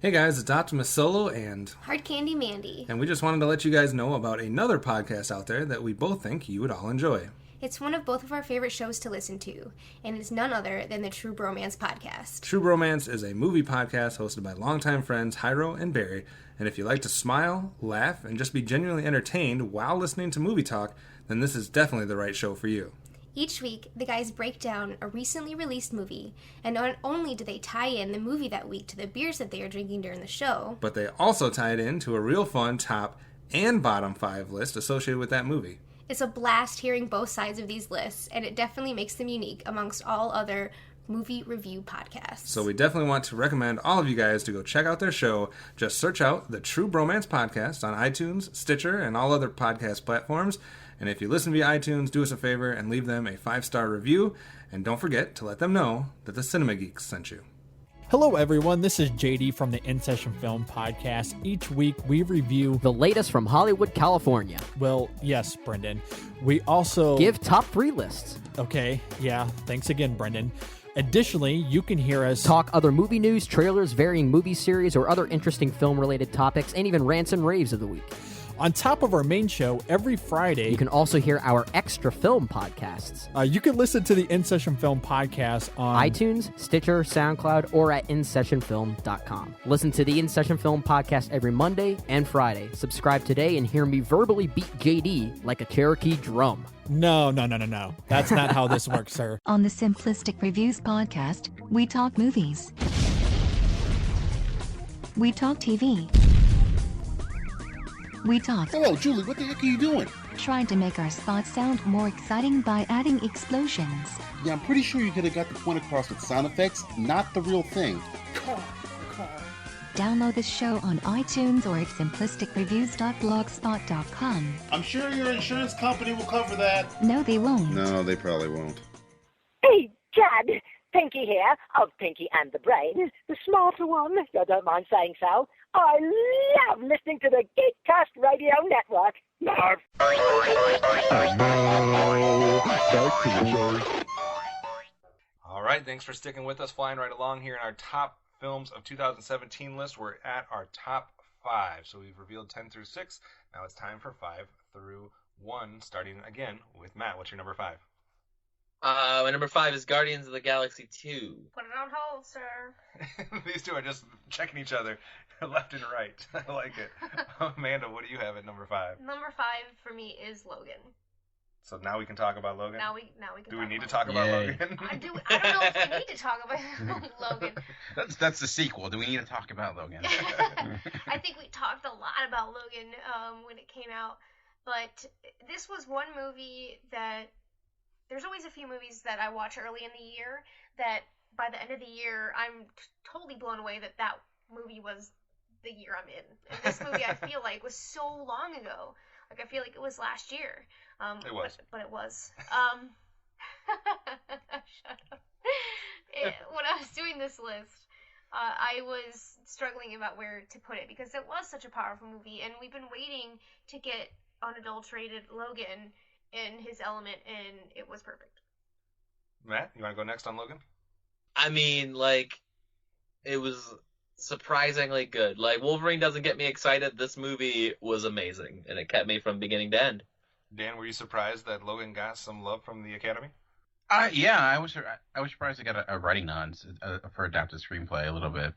Hey guys, it's Optimus Solo and Hard Candy Mandy. And we just wanted to let you guys know about another podcast out there that we both think you would all enjoy. It's one of both of our favorite shows to listen to, and it's none other than the True Bromance Podcast. True Bromance is a movie podcast hosted by longtime friends Hyro and Barry, and if you like to smile, laugh, and just be genuinely entertained while listening to movie talk, then this is definitely the right show for you. Each week, the guys break down a recently released movie, and not only do they tie in the movie that week to the beers that they are drinking during the show, but they also tie it into a real fun top and bottom 5 list associated with that movie. It's a blast hearing both sides of these lists, and it definitely makes them unique amongst all other movie review podcasts. So we definitely want to recommend all of you guys to go check out their show. Just search out the True Bromance Podcast on iTunes, Stitcher, and all other podcast platforms. And if you listen via iTunes, do us a favor and leave them a 5-star review. And don't forget to let them know that the Cinema Geeks sent you. Hello, everyone. This is JD from the In Session Film Podcast. Each week, we review the latest from Hollywood, California. Well, yes, Brendan. We also give top 3 lists. Okay, yeah. Thanks again, Brendan. Additionally, you can hear us talk other movie news, trailers, varying movie series, or other interesting film-related topics, and even rants and raves of the week. On top of our main show, every Friday, you can also hear our extra film podcasts. You can listen to the In Session Film Podcast on iTunes, Stitcher, SoundCloud, or at InSessionFilm.com. Listen to the In Session Film Podcast every Monday and Friday. Subscribe today and hear me verbally beat JD like a Cherokee drum. No. That's not how this works, sir. On the Simplistic Reviews Podcast, we talk movies. We talk TV. We talk. Hello, Julie, what the heck are you doing? Trying to make our spots sound more exciting by adding explosions. Yeah, I'm pretty sure you could have got the point across with sound effects, not the real thing. Car. Download the show on iTunes or at simplisticreviews.blogspot.com. I'm sure your insurance company will cover that. No, they won't. No, they probably won't. Hey, Chad. Pinky here, of Pinky and the Brain, the smarter one, if you don't mind saying so. I love listening to the Geekcast Radio Network. All right, thanks for sticking with us, flying right along here in our top films of 2017 list. We're at our top 5, so we've revealed 10 through 6. Now it's time for 5 through 1, starting again with Matt. What's your number 5? My number 5 is Guardians of the Galaxy 2. Put it on hold, sir. These two are just checking each other left and right. I like it. Amanda, what do you have at number 5? Number 5 for me is Logan. So now we can talk about Logan? Now we can. Do we need to talk about Logan? I don't know if we need to talk about Logan. That's the sequel. Do we need to talk about Logan? I think we talked a lot about Logan when it came out, but this was one movie that there's always a few movies that I watch early in the year that by the end of the year I'm totally blown away that movie was the year I'm in. And this movie I feel like was so long ago. Like I feel like it was last year. It was. But it was. Shut up. When I was doing this list, I was struggling about where to put it because it was such a powerful movie, and we've been waiting to get unadulterated Logan in his element, and it was perfect. Matt, you want to go next on Logan? I mean, like, it was surprisingly good. Like, Wolverine doesn't get me excited. This movie was amazing, and it kept me from beginning to end. Dan, were you surprised that Logan got some love from the Academy? Yeah, I was surprised I got a writing nod for adapted screenplay a little bit,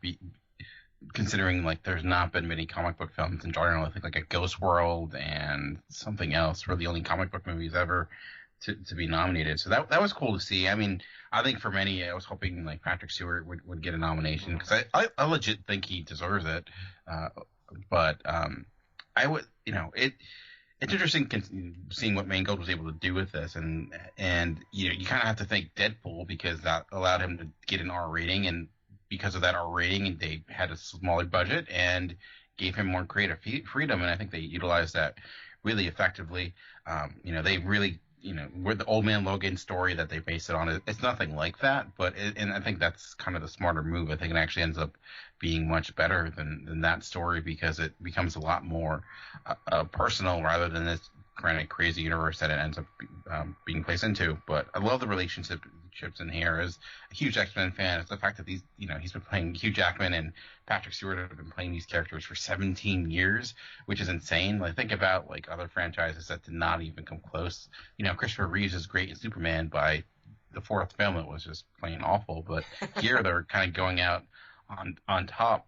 considering like there's not been many comic book films in general. I think like a Ghost World and something else were the only comic book movies ever to be nominated. So that was cool to see. I mean, I think for many, I was hoping like Patrick Stewart would get a nomination because I legit think he deserves it. But I would, it's interesting seeing what Mangold was able to do with this, and you kind of have to thank Deadpool because that allowed him to get an R rating, and because of that R rating, they had a smaller budget and gave him more creative freedom, and I think they utilized that really effectively. They really, where the Old Man Logan story that they based it on, it's nothing like that, and I think that's kind of the smarter move. I think it actually ends up being much better than that story because it becomes a lot more personal rather than this kind of crazy universe that it ends up being placed into. But I love the relationships in here. As a huge X-Men fan, it's the fact that he's been playing Hugh Jackman and Patrick Stewart have been playing these characters for 17 years, which is insane. Like, think about like other franchises that did not even come close. Christopher Reeves is great in Superman. By the 4th film, it was just plain awful. But here they're kind of going out on top.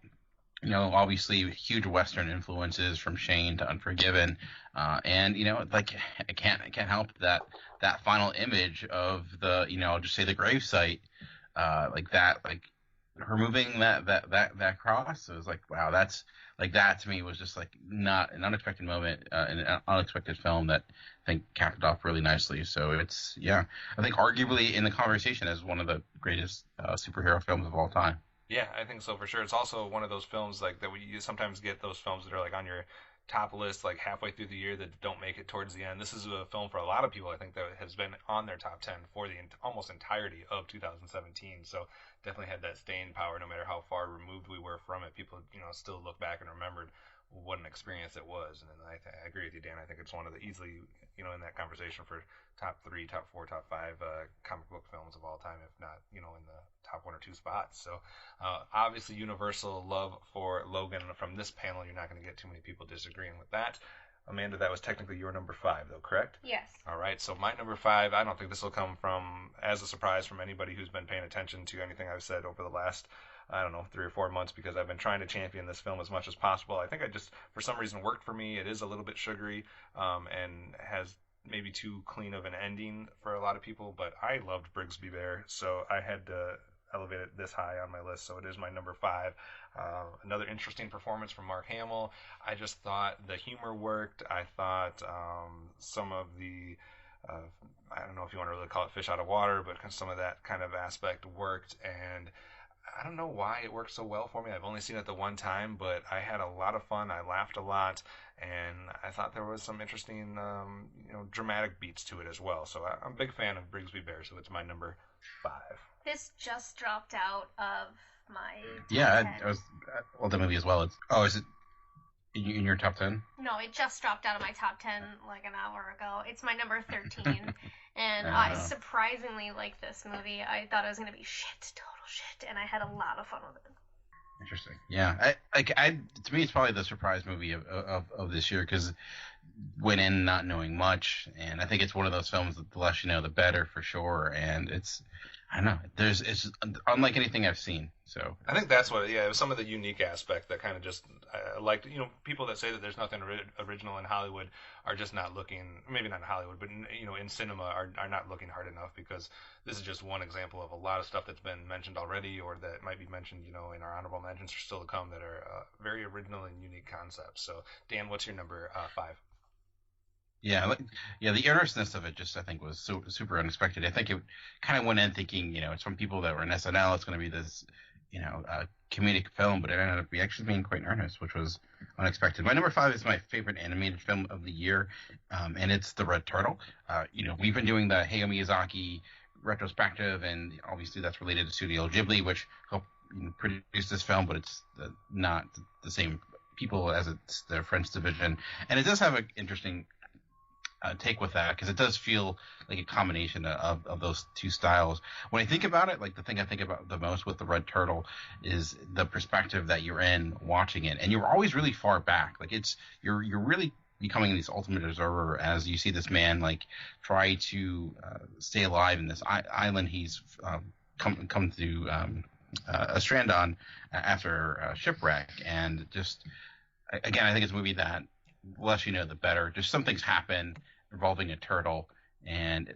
Obviously huge Western influences from Shane to Unforgiven, and like I can't help that final image of the I'll just say the gravesite, like that, like removing that cross. It was like, wow, that's like, that to me was just like not an unexpected moment in an unexpected film that I think capped it off really nicely. So it's, I think arguably in the conversation as one of the greatest superhero films of all time. Yeah, I think so for sure. It's also one of those films like that you sometimes get those films that are like on your top lists like halfway through the year that don't make it towards the end. This is a film for a lot of people, I think, that has been on their top 10 for the almost entirety of 2017. So definitely had that staying power no matter how far removed we were from it. People, still look back and remembered what an experience it was. And I agree with you, Dan. I think it's one of the easily, in that conversation for top 3, top 4, top 5 comic book films of all time, if not, in the top 1 or 2 spots. So obviously universal love for Logan from this panel. You're not going to get too many people disagreeing with that. Amanda, that was technically your number 5, though, correct? Yes. All right, so my number 5, I don't think this will come as a surprise from anybody who's been paying attention to anything I've said over the last, 3 or 4 months, because I've been trying to champion this film as much as possible. I think for some reason, worked for me. It is a little bit sugary and has maybe too clean of an ending for a lot of people, but I loved Brigsby Bear, so I had to elevate it this high on my list, so it is my number 5. Another interesting performance from Mark Hamill. I just thought the humor worked. I thought some of the, I don't know if you want to really call it fish out of water, but some of that kind of aspect worked, and I don't know why it worked so well for me. I've only seen it the one time, but I had a lot of fun. I laughed a lot, and I thought there was some interesting, dramatic beats to it as well. So I'm a big fan of Brigsby Bear, so it's my number 5. This just dropped out of my Yeah, top 10. I was the movie as well. Is it in your top 10? No, it just dropped out of my top 10 like an hour ago. It's my number 13, and I surprisingly like this movie. I thought it was going to be total shit, and I had a lot of fun with it. Interesting. Yeah, to me, it's probably the surprise movie of this year, because went in not knowing much, and I think it's one of those films that the less you know, the better, for sure. And I don't know, it's unlike anything I've seen. So I think that's what, it was some of the unique aspect that kind of just liked. People that say that there's nothing original in Hollywood are just not looking, maybe not in Hollywood, but in cinema are not looking hard enough, because this is just one example of a lot of stuff that's been mentioned already, or that might be mentioned, in our honorable mentions are still to come, that are very original and unique concepts. So Dan, what's your number 5? Yeah, the earnestness of it just, I think, was super unexpected. I think it kind of went in thinking, it's from people that were in SNL, it's going to be this, comedic film, but it ended up actually being quite earnest, which was unexpected. My number 5 is my favorite animated film of the year, and it's The Red Turtle. We've been doing the Hayao Miyazaki retrospective, and obviously that's related to Studio Ghibli, which helped produce this film, but it's not the same people as it's their French division. And it does have an interesting take with that, because it does feel like a combination of those two styles. When I think about it, like the thing I think about the most with The Red Turtle is the perspective that you're in watching it, and you're always really far back. Like you're really becoming this ultimate observer as you see this man like try to stay alive in this island he's come to a strand on after a shipwreck. And just again, I think it's a movie that the less you know, the better. Just some things happen involving a turtle, and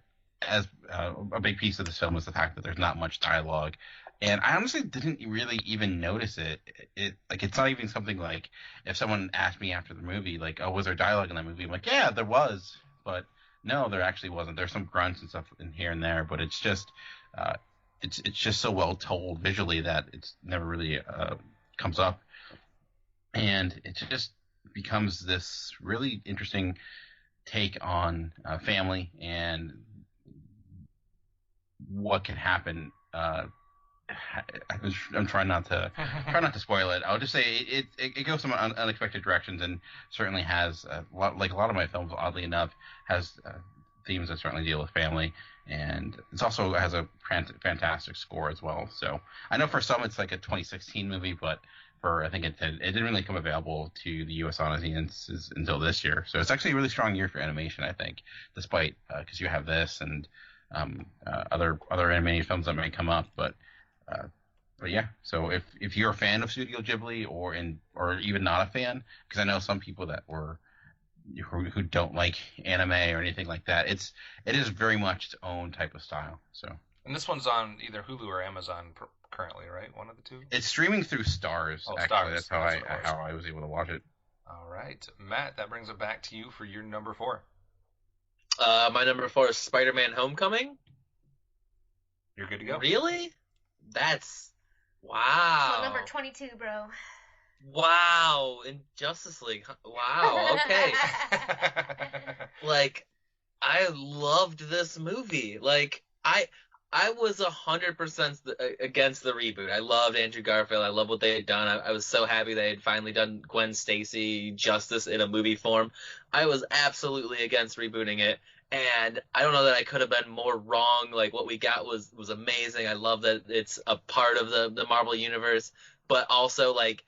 as a big piece of this film is the fact that there's not much dialogue. And I honestly didn't really even notice it. It's not even something like if someone asked me after the movie, like, oh, was there dialogue in that movie? I'm like, yeah, there was, but no, there actually wasn't. There's some grunts and stuff in here and there, but it's just it's just so well told visually that it's never really comes up, and it just becomes this really interesting take on family and what can happen. I'm trying not to spoil it. I'll just say it goes some unexpected directions, and certainly has like a lot of my films, oddly enough, has themes that certainly deal with family, and it also has a fantastic score as well. So I know for some it's like a 2016 movie, but I think it didn't really come available to the U.S. audiences until this year. So it's actually a really strong year for animation, I think, despite because you have this and other animated films that might come up. But yeah, so if you're a fan of Studio Ghibli or even not a fan, because I know some people that who don't like anime or anything like that, it is very much its own type of style. So. And this one's on either Hulu or Amazon currently, right? One of the two? It's streaming through Stars, actually. Stars. That's how I was able to watch it. All right. Matt, that brings it back to you for your number 4. My number 4 is Spider-Man Homecoming. You're good to go. Really? That's... wow. That's my number 22, bro. Wow, in Justice League. Wow, okay. Like, I loved this movie. Like, I was 100% against the reboot. I loved Andrew Garfield. I love what they had done. I was so happy they had finally done Gwen Stacy justice in a movie form. I was absolutely against rebooting it. And I don't know that I could have been more wrong. Like, what we got was amazing. I love that it's a part of the Marvel universe, but also, like,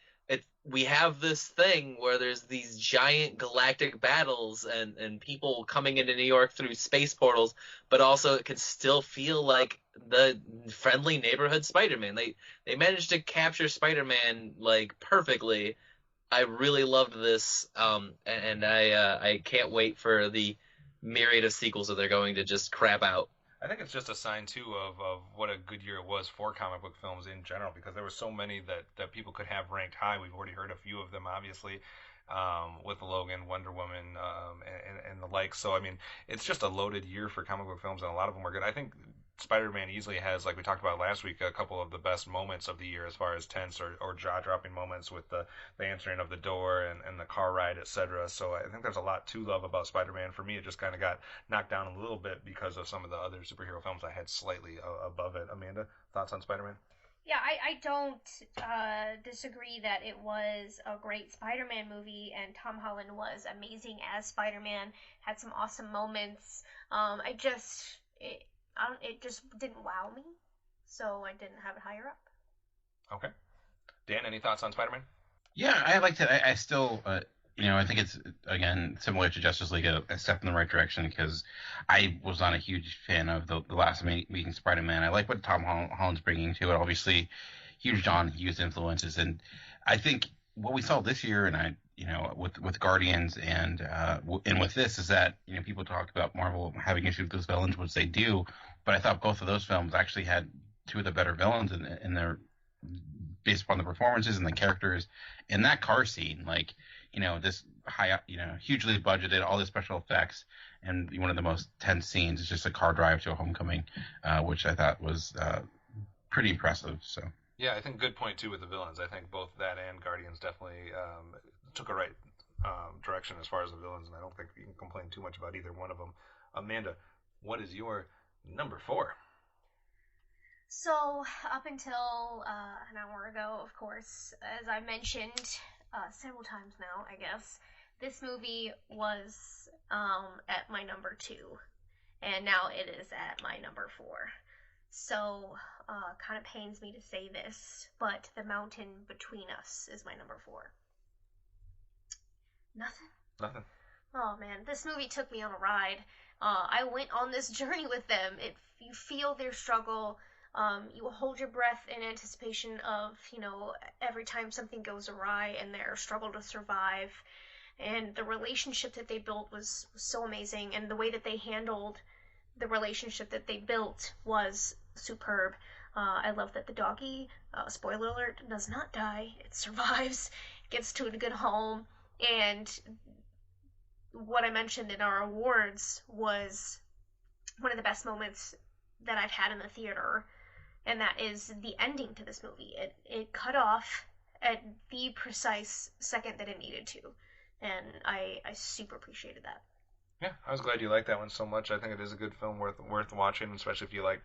we have this thing where there's these giant galactic battles and people coming into New York through space portals, but also it can still feel like the friendly neighborhood Spider-Man. They managed to capture Spider-Man like perfectly. I really loved this, and I can't wait for the myriad of sequels that they're going to just crap out. I think it's just a sign too of what a good year it was for comic book films in general, because there were so many that people could have ranked high. We've already heard a few of them, obviously, with Logan, Wonder Woman, and the like. So I mean, it's just a loaded year for comic book films, and a lot of them were good. I think Spider-Man easily has, like we talked about last week, a couple of the best moments of the year as far as tense or jaw-dropping moments with the answering of the door and the car ride, etc. So I think there's a lot to love about Spider-Man. For me, it just kind of got knocked down a little bit because of some of the other superhero films I had slightly above it. Amanda, thoughts on Spider-Man? Yeah, I don't disagree that it was a great Spider-Man movie, and Tom Holland was amazing as Spider-Man, had some awesome moments. It just didn't wow me, so I didn't have it higher up. Okay. Dan, any thoughts on Spider-Man? Yeah, I liked it. I still, I think it's, again, similar to Justice League, a step in the right direction, because I was not a huge fan of the last Amazing Spider-Man. I like what Tom Holland's bringing to it. Obviously, huge John Hughes influences, and I think what we saw this year, and with Guardians and with this, is that people talk about Marvel having issues with those villains, which they do, but I thought both of those films actually had two of the better villains in their, based upon the performances and the characters. In that car scene, like, this high, hugely budgeted, all the special effects, and one of the most tense scenes is just a car drive to a homecoming, which I thought was pretty impressive. So. Yeah, I think good point too with the villains. I think both that and Guardians definitely took a right direction as far as the villains, and I don't think you can complain too much about either one of them. Amanda, what is your number 4? So, up until an hour ago, of course, as I mentioned several times now, I guess, this movie was at my number 2, and now it is at my number 4. So, kind of pains me to say this, but The Mountain Between Us is my number 4. Nothing? Oh man, this movie took me on a ride. I went on this journey with them. You feel their struggle. You hold your breath in anticipation of, every time something goes awry and their struggle to survive. And the relationship that they built was so amazing, and the way that they handled the relationship that they built was superb. I love that the doggy, spoiler alert, does not die. It survives, gets to a good home, and what I mentioned in our awards was one of the best moments that I've had in the theater, and that is the ending to this movie. It cut off at the precise second that it needed to, and I super appreciated that. Yeah, I was glad you liked that one so much. I think it is a good film worth watching, especially if you like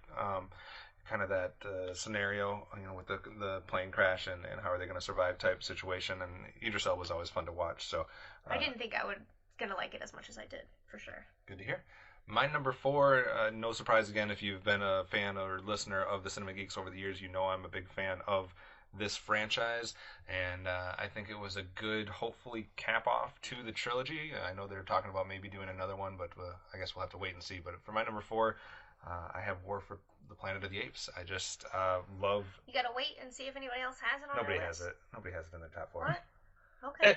kind of that scenario, with the plane crash and how are they going to survive type situation. And Idris Elba was always fun to watch. So I didn't think I was going to like it as much as I did, for sure. Good to hear. My number 4, no surprise again, if you've been a fan or listener of the Cinema Geeks over the years, I'm a big fan of this franchise, and I think it was a good, hopefully, cap-off to the trilogy. I know they're talking about maybe doing another one, but I guess we'll have to wait and see. But for my number 4, I have War for the Planet of the Apes. I just love... You gotta wait and see if anybody else has it on Nobody their has list. it. Nobody has it in their top 4. What? Okay.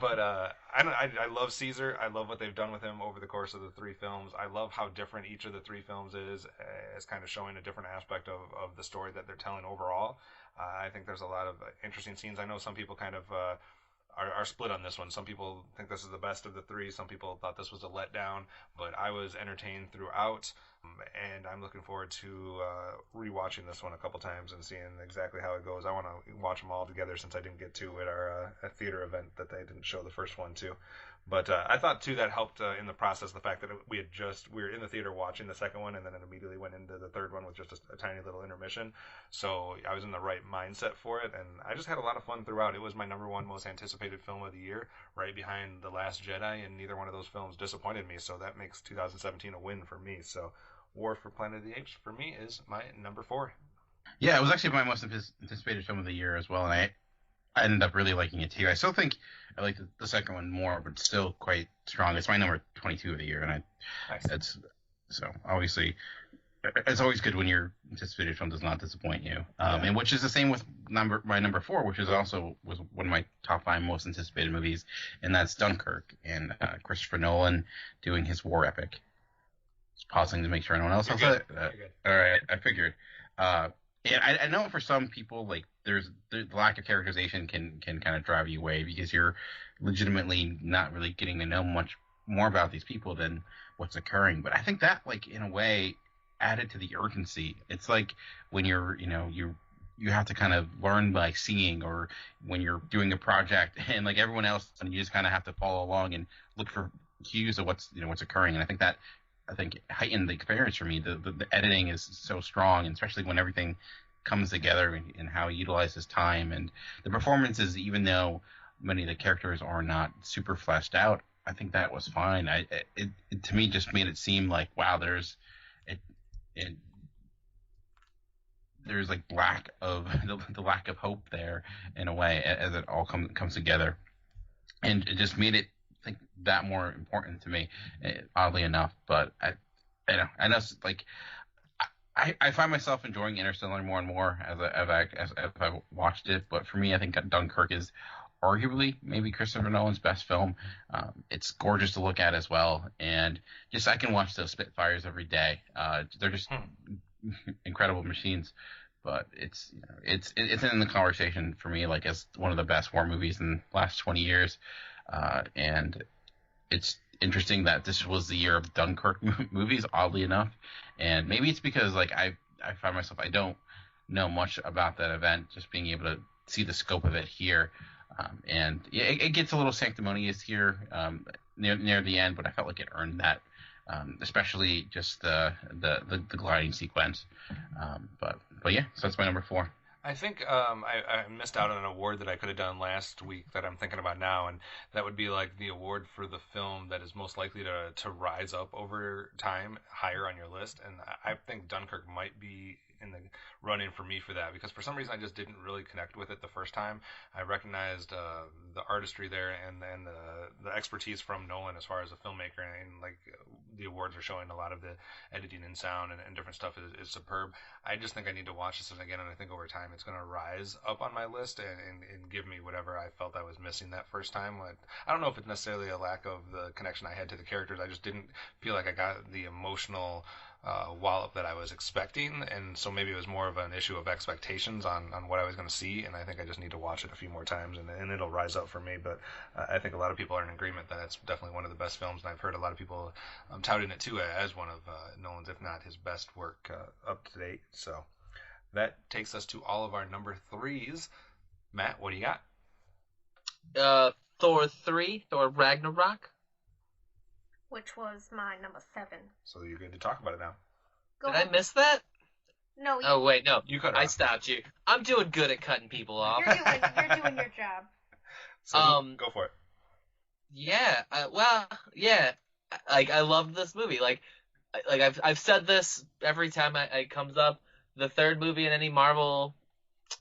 But I love Caesar. I love what they've done with him over the course of the 3 films. I love how different each of the 3 films is, as kind of showing a different aspect of the story that they're telling overall. I think there's a lot of interesting scenes. I know some people kind of are split on this one. Some people think this is the best of the three. Some people thought this was a letdown, but I was entertained throughout, and I'm looking forward to rewatching this one a couple times and seeing exactly how it goes. I want to watch them all together since I didn't get to at our theater event that they didn't show the first one to. But I thought too that helped in the process the fact that we were in the theater watching the second one, and then it immediately went into the third one with just a tiny little intermission. So I was in the right mindset for it, and I just had a lot of fun throughout. It was my number one most anticipated film of the year, right behind The Last Jedi, and neither one of those films disappointed me. So that makes 2017 a win for me. So War for Planet of the Apes for me is my number 4. Yeah, it was actually my most anticipated film of the year as well, and I ended up really liking it too. I still think I like the second one more, but still quite strong. It's my number 22 of the year, and it's so obviously it's always good when your anticipated film does not disappoint you. And which is the same with my number 4, which was one of my top 5 most anticipated movies, and that's Dunkirk, and Christopher Nolan doing his war epic. Just pausing to make sure anyone else has it. All right, I figured. And I know for some people, like, the lack of characterization can kind of drive you away because you're legitimately not really getting to know much more about these people than what's occurring. But I think that, like, in a way, added to the urgency. It's like when you have to kind of learn by seeing, or when you're doing a project and like everyone else, and you just kind of have to follow along and look for cues of what's occurring. And I think heightened the experience for me. The editing is so strong, and especially when everything comes together and how he utilizes time, and the performances, even though many of the characters are not super fleshed out, I think that was fine. It to me just made it seem like, wow, there's like the lack of hope there in a way as it all comes together, and it just made it think that more important to me, oddly enough. But I know like I find myself enjoying Interstellar more and more as I've watched it. But for me, I think Dunkirk is arguably maybe Christopher Nolan's best film. It's gorgeous to look at as well, and just I can watch those Spitfires every day. They're just incredible machines. But it's in the conversation for me, like, as one of the best war movies in the last 20 years. And it's interesting that this was the year of Dunkirk movies, oddly enough. And maybe it's because, like, I find myself, I don't know much about that event, just being able to see the scope of it here. And yeah, it gets a little sanctimonious here near the end, but I felt like it earned that, especially just the gliding sequence. But yeah, so that's my number 4. I think I missed out on an award that I could have done last week that I'm thinking about now, and that would be like the award for the film that is most likely to rise up over time higher on your list. And I think Dunkirk might be in the running for me for that, because for some reason I just didn't really connect with it the first time. I recognized the artistry there and the expertise from Nolan as far as a filmmaker, and like the awards are showing a lot of the editing and sound and different stuff is superb. I just think I need to watch this again, and I think over time it's going to rise up on my list and give me whatever I felt I was missing that first time. I don't know if it's necessarily a lack of the connection I had to the characters. I just didn't feel like I got the emotional wallop that I was expecting, and so maybe it was more of an issue of expectations on what I was going to see, and I think I just need to watch it a few more times, and it'll rise up for me. But I think a lot of people are in agreement that it's definitely one of the best films, and I've heard a lot of people touting it too as one of Nolan's, if not his best work up to date. So that takes us to all of our number 3s. Matt, what do you got? Thor 3, Thor Ragnarok. Which was my number 7. So you're good to talk about it now. Did I miss that? No. Oh wait, no. You cut. I stopped you. I'm doing good at cutting people off. You're doing your job. So go for it. Yeah. Like, I loved this movie. Like I've said this every time it comes up. The third movie in any Marvel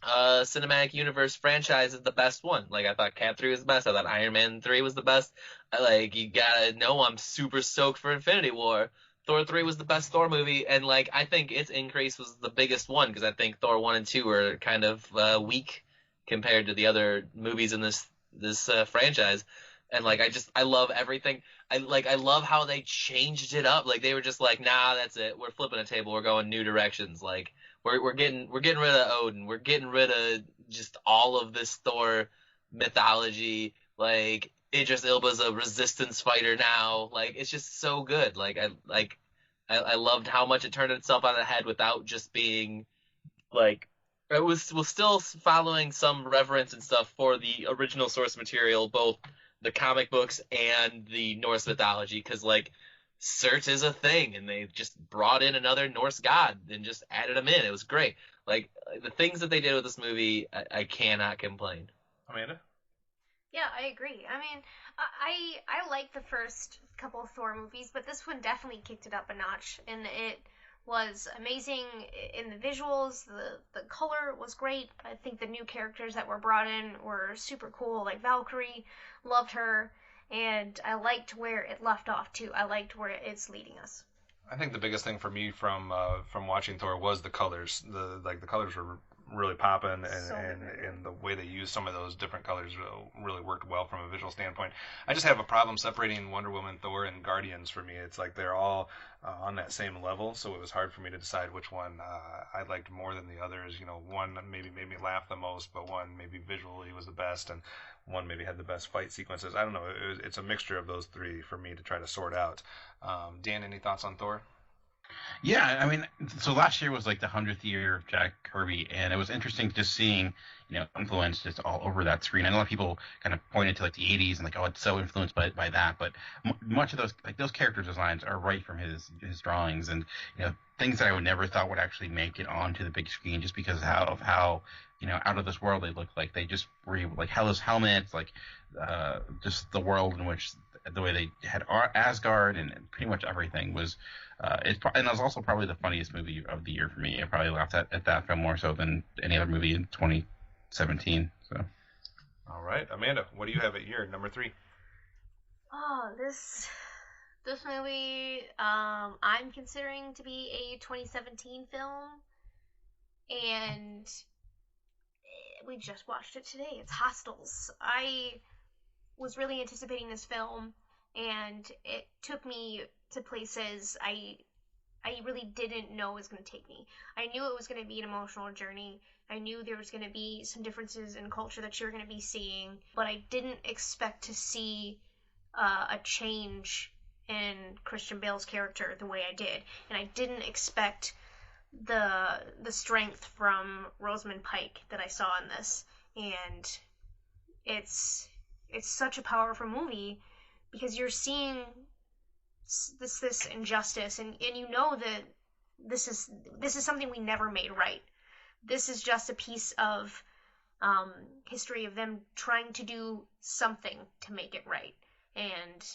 cinematic universe franchise is the best one. Like, I thought Cap 3 was the best. I thought Iron Man 3 was the best. You gotta know I'm super stoked for Infinity War. Thor 3 was the best Thor movie, and like, I think its increase was the biggest one, because I think Thor 1 and 2 were kind of weak compared to the other movies in this franchise. And like, I love everything. I love how they changed it up. Like, they were just like, nah, that's it. We're flipping a table. We're going new directions. Like, we're getting rid of Odin. We're getting rid of just all of this Thor mythology. Like Idris Elba's a resistance fighter now. Like it's just so good. I loved how much it turned itself on the head without just being like it was still following some reverence and stuff for the original source material, both the comic books and the Norse mythology, because like Surt is a thing, and they just brought in another Norse god and just added him in. It was great. Like the things that they did with this movie, I cannot complain. Amanda? Yeah, I agree. I mean, I like the first couple of Thor movies, but this one definitely kicked it up a notch, and it was amazing in the visuals. The color was great. I think the new characters that were brought in were super cool. Like Valkyrie, loved her, and I liked where it left off too. I liked where it's leading us. I think the biggest thing for me from watching Thor was the colors. The colors were really popping, and the way they used some of those different colors really worked well from a visual standpoint. I just have a problem separating Wonder Woman, Thor, and Guardians for me. It's like they're all on that same level, so it was hard for me to decide which one I liked more than the others. You know, one maybe made me laugh the most, but one maybe visually was the best, and one maybe had the best fight sequences. I don't know. It's a mixture of those three for me to try to sort out. Dan, any thoughts on Thor? Yeah, I mean, so last year was like the 100th year of Jack Kirby, and it was interesting just seeing, influence just all over that screen. I know a lot of people kind of pointed to like the 80s and like, oh, it's so influenced by that, but much of those character designs are right from his drawings, and things that I would never thought would actually make it onto the big screen just because of how out of this world they look like. They just were able, like Hela's helmets, like just the world in which the way they had Asgard and pretty much everything was. And it was also probably the funniest movie of the year for me. I probably laughed at that film more so than any other movie in 2017. So, all right, Amanda, what do you have at your number 3? Oh, this movie, I'm considering to be a 2017 film, and we just watched it today. It's Hostiles. I was really anticipating this film, and it took me to places I really didn't know it was going to take me. I knew it was going to be an emotional journey. I knew there was going to be some differences in culture that you were going to be seeing, but I didn't expect to see a change in Christian Bale's character the way I did, and I didn't expect the strength from Rosamund Pike that I saw in this, and it's such a powerful movie because you're seeing this injustice, and you know that this is something we never made right. This is just a piece of history of them trying to do something to make it right, and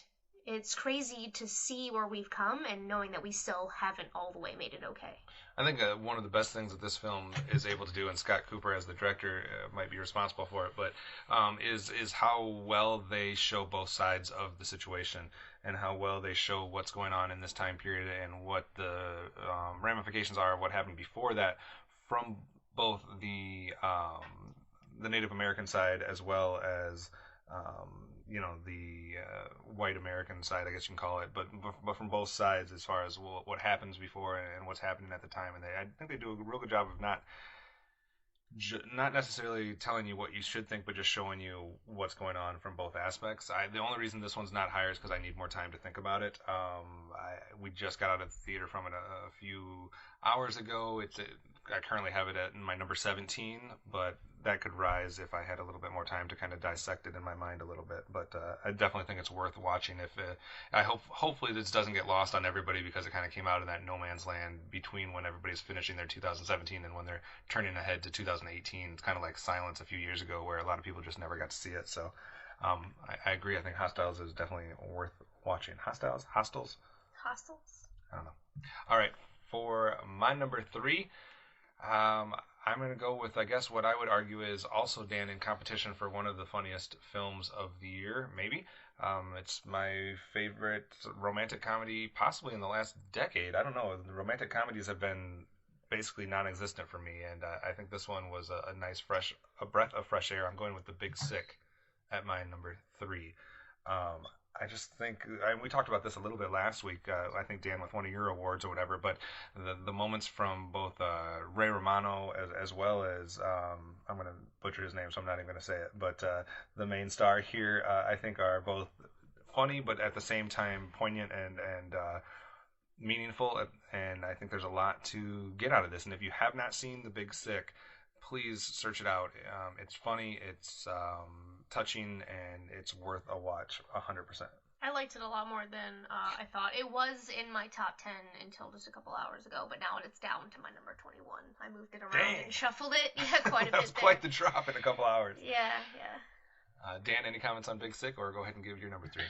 it's crazy to see where we've come and knowing that we still haven't all the way made it okay. I think one of the best things that this film is able to do, and Scott Cooper as the director might be responsible for it, but is how well they show both sides of the situation and how well they show what's going on in this time period and what the ramifications are of what happened before that from both the Native American side as well as the white American side, I guess you can call it, but from both sides as far as what happens before and what's happening at the time. And I think they do a real good job of not necessarily telling you what you should think, but just showing you what's going on from both aspects. The only reason this one's not higher is because I need more time to think about it. We just got out of the theater from it a few hours ago. I currently have it in my number 17, but that could rise if I had a little bit more time to kind of dissect it in my mind a little bit. But I definitely think it's worth watching. Hopefully this doesn't get lost on everybody because it kind of came out in that no man's land between when everybody's finishing their 2017 and when they're turning ahead to 2018. It's kind of like Silence a few years ago where a lot of people just never got to see it. So I agree. I think Hostiles is definitely worth watching. Hostels? Hostels? I don't know. All right. For my number 3, I'm going to go with, I guess, what I would argue is also, Dan, in competition for one of the funniest films of the year, maybe. It's my favorite romantic comedy possibly in the last decade. I don't know. The romantic comedies have been basically non-existent for me, and I think this one was a nice, a breath of fresh air. I'm going with The Big Sick at my number 3. I just think we talked about this a little bit last week. I think, Dan, with one of your awards or whatever. But the moments from both Ray Romano as well as I'm going to butcher his name, so I'm not even going to say it. But the main star here, I think, are both funny, but at the same time poignant and meaningful. And I think there's a lot to get out of this. And if you have not seen The Big Sick, please search it out. It's funny, it's touching, and it's worth a watch 100%. I liked it a lot more than I thought. It was in my top 10 until just a couple hours ago, but now it's down to my number 21. I moved it around and shuffled it. Yeah, quite a bit. That was quite the drop in a couple hours. Yeah. Dan, any comments on Big Sick, or go ahead and give your number 3?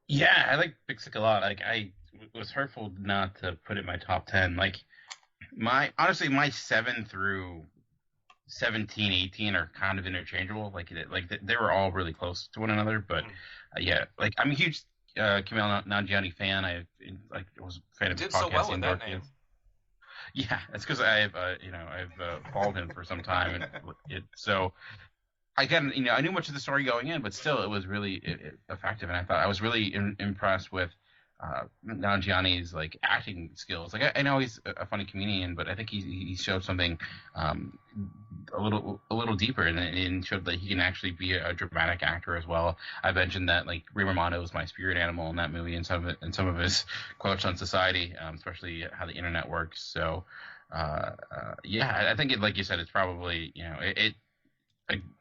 Yeah, I like Big Sick a lot. Like, it was hurtful not to put it in my top 10. Like, honestly, my 7 through 17, 18 are kind of interchangeable. Like they were all really close to one another. But yeah, like I'm a huge Kumail Nanjiani fan. I was a fan of his podcasting. Did so well with that name. Yeah, it's because I've followed him for some time, and so I I knew much of the story going in, but still it was really effective, and I was really impressed with Nanjiani's like acting skills. Like I know he's a funny comedian, but I think he showed something a little deeper, and showed that he can actually be a dramatic actor as well. I mentioned that like Ray Romano was my spirit animal in that movie, and some of his quotes on society, especially how the internet works. So yeah, I think like you said, it's probably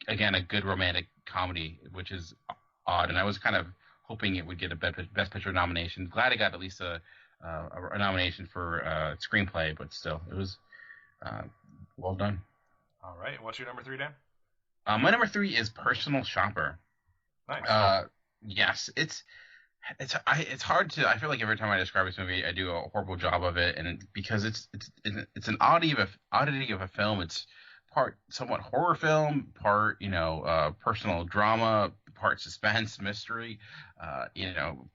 again a good romantic comedy, which is odd, and I was kind of hoping it would get a Best Picture nomination. Glad it got at least a nomination for screenplay, but still, it was well done. All right, what's your number 3, Dan? My number 3 is Personal Shopper. Nice. Yes, it's hard to. I feel like every time I describe this movie, I do a horrible job of it, and because it's an oddity of a film. It's part somewhat horror film, part personal drama, part suspense, mystery,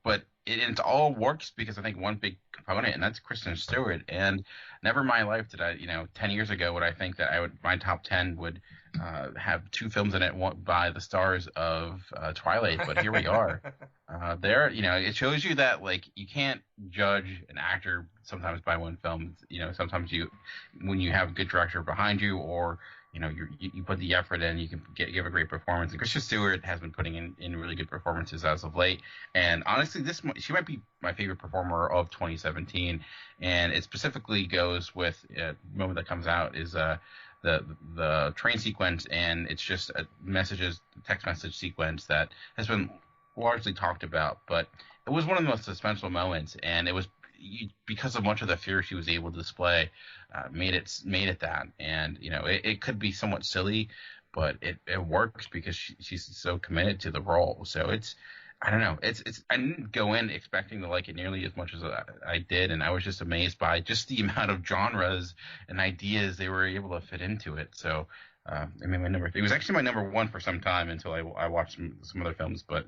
but it all works because I think one big component, and that's Kristen Stewart. And never in my life did I, 10 years ago, would I think that my top 10 would have 2 films in it by the stars of Twilight, but here we are. It shows you that like you can't judge an actor sometimes by one film. Sometimes when you have a good director behind you, or you put the effort in, you can give a great performance. And Kristen Stewart has been putting in really good performances as of late. And honestly, she might be my favorite performer of 2017. And it specifically goes with a moment that comes out is the train sequence, and it's just a text message sequence that has been largely talked about. But it was one of the most suspenseful moments, and it was because of much of the fear she was able to display, made it that. And it could be somewhat silly, but it works because she's so committed to the role. So I don't know. I didn't go in expecting to like it nearly as much as I did, and I was just amazed by just the amount of genres and ideas they were able to fit into it. So it was actually my number 1 for some time until I watched some other films, but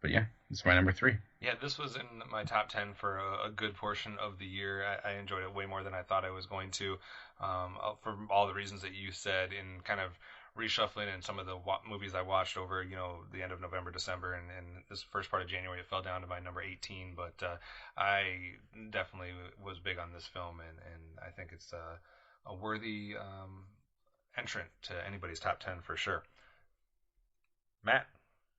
yeah, it's my number 3. Yeah, this was in my top 10 for a good portion of the year. I enjoyed it way more than I thought I was going to, for all the reasons that you said, in kind of reshuffling in some of the movies I watched over, the end of November, December, and this first part of January. It fell down to my number 18, but I definitely was big on this film, and I think it's a worthy entrant to anybody's top 10 for sure. Matt,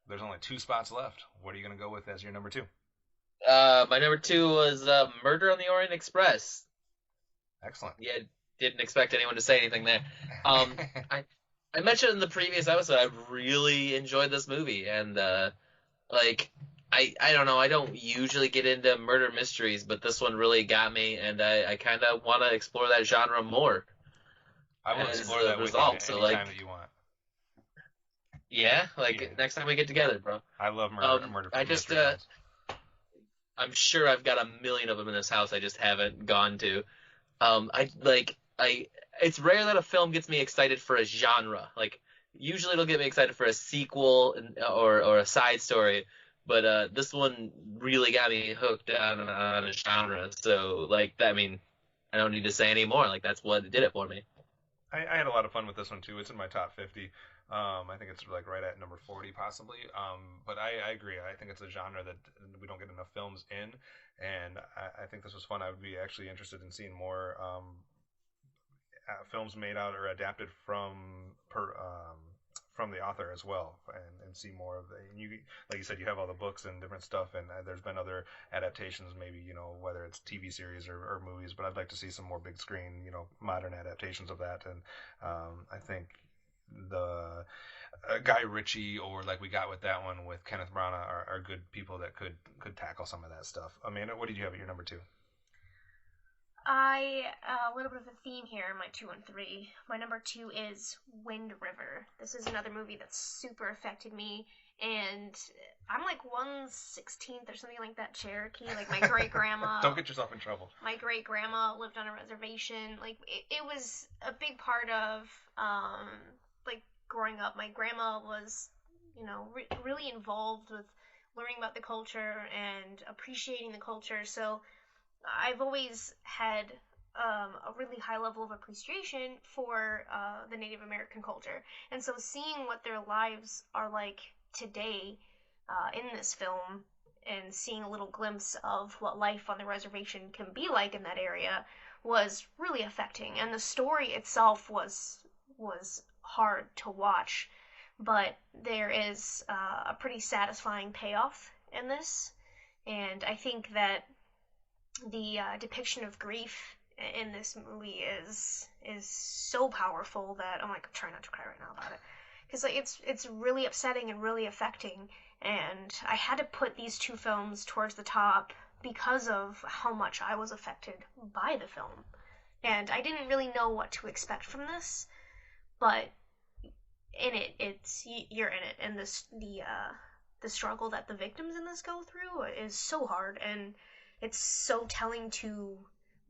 there's only 2 spots left. What are you going to go with as your number 2? My number 2 was Murder on the Orient Express. Excellent. Yeah, didn't expect anyone to say anything there. I mentioned in the previous episode I really enjoyed this movie, and I don't know, I don't usually get into murder mysteries, but this one really got me, and I kind of want to explore that genre more. I will explore that with you anytime that you want. Yeah, next time we get together, bro. I love murder. I'm sure I've got a million of them in this house I just haven't gone to. It's rare that a film gets me excited for a genre. Like, usually it'll get me excited for a sequel or a side story, but this one really got me hooked on a genre. So, I don't need to say any more. That's what did it for me. I had a lot of fun with this one, too. It's in my top 50. I think it's like right at number 40 possibly. But I agree. I think it's a genre that we don't get enough films in, and I think this was fun. I would be actually interested in seeing more films made out or adapted from the author as well, and see more of the. And you, like you said, you have all the books and different stuff, and there's been other adaptations, maybe whether it's TV series or movies. But I'd like to see some more big screen, modern adaptations of that. And I think the Guy Ritchie, or like we got with that one with Kenneth Branagh, are good people that could tackle some of that stuff. Amanda, what did you have at your number 2? A little bit of a theme here in my 2 and 3. My number 2 is Wind River. This is another movie that super affected me, and I'm like 1/16th or something like that Cherokee. Like my great grandma. Don't get yourself in trouble. My great grandma lived on a reservation. Like it was a big part of like growing up. My grandma was, really involved with learning about the culture and appreciating the culture. So I've always had a really high level of appreciation for the Native American culture. And so seeing what their lives are like today in this film, and seeing a little glimpse of what life on the reservation can be like in that area, was really affecting. And the story itself was hard to watch, but there is a pretty satisfying payoff in this. And I think that the depiction of grief in this movie is so powerful that I'm trying not to cry right now about it, because it's really upsetting and really affecting. And I had to put these 2 films towards the top because of how much I was affected by the film, and I didn't really know what to expect from this, but in it, you're in it, and the struggle that the victims in this go through is so hard, and it's so telling to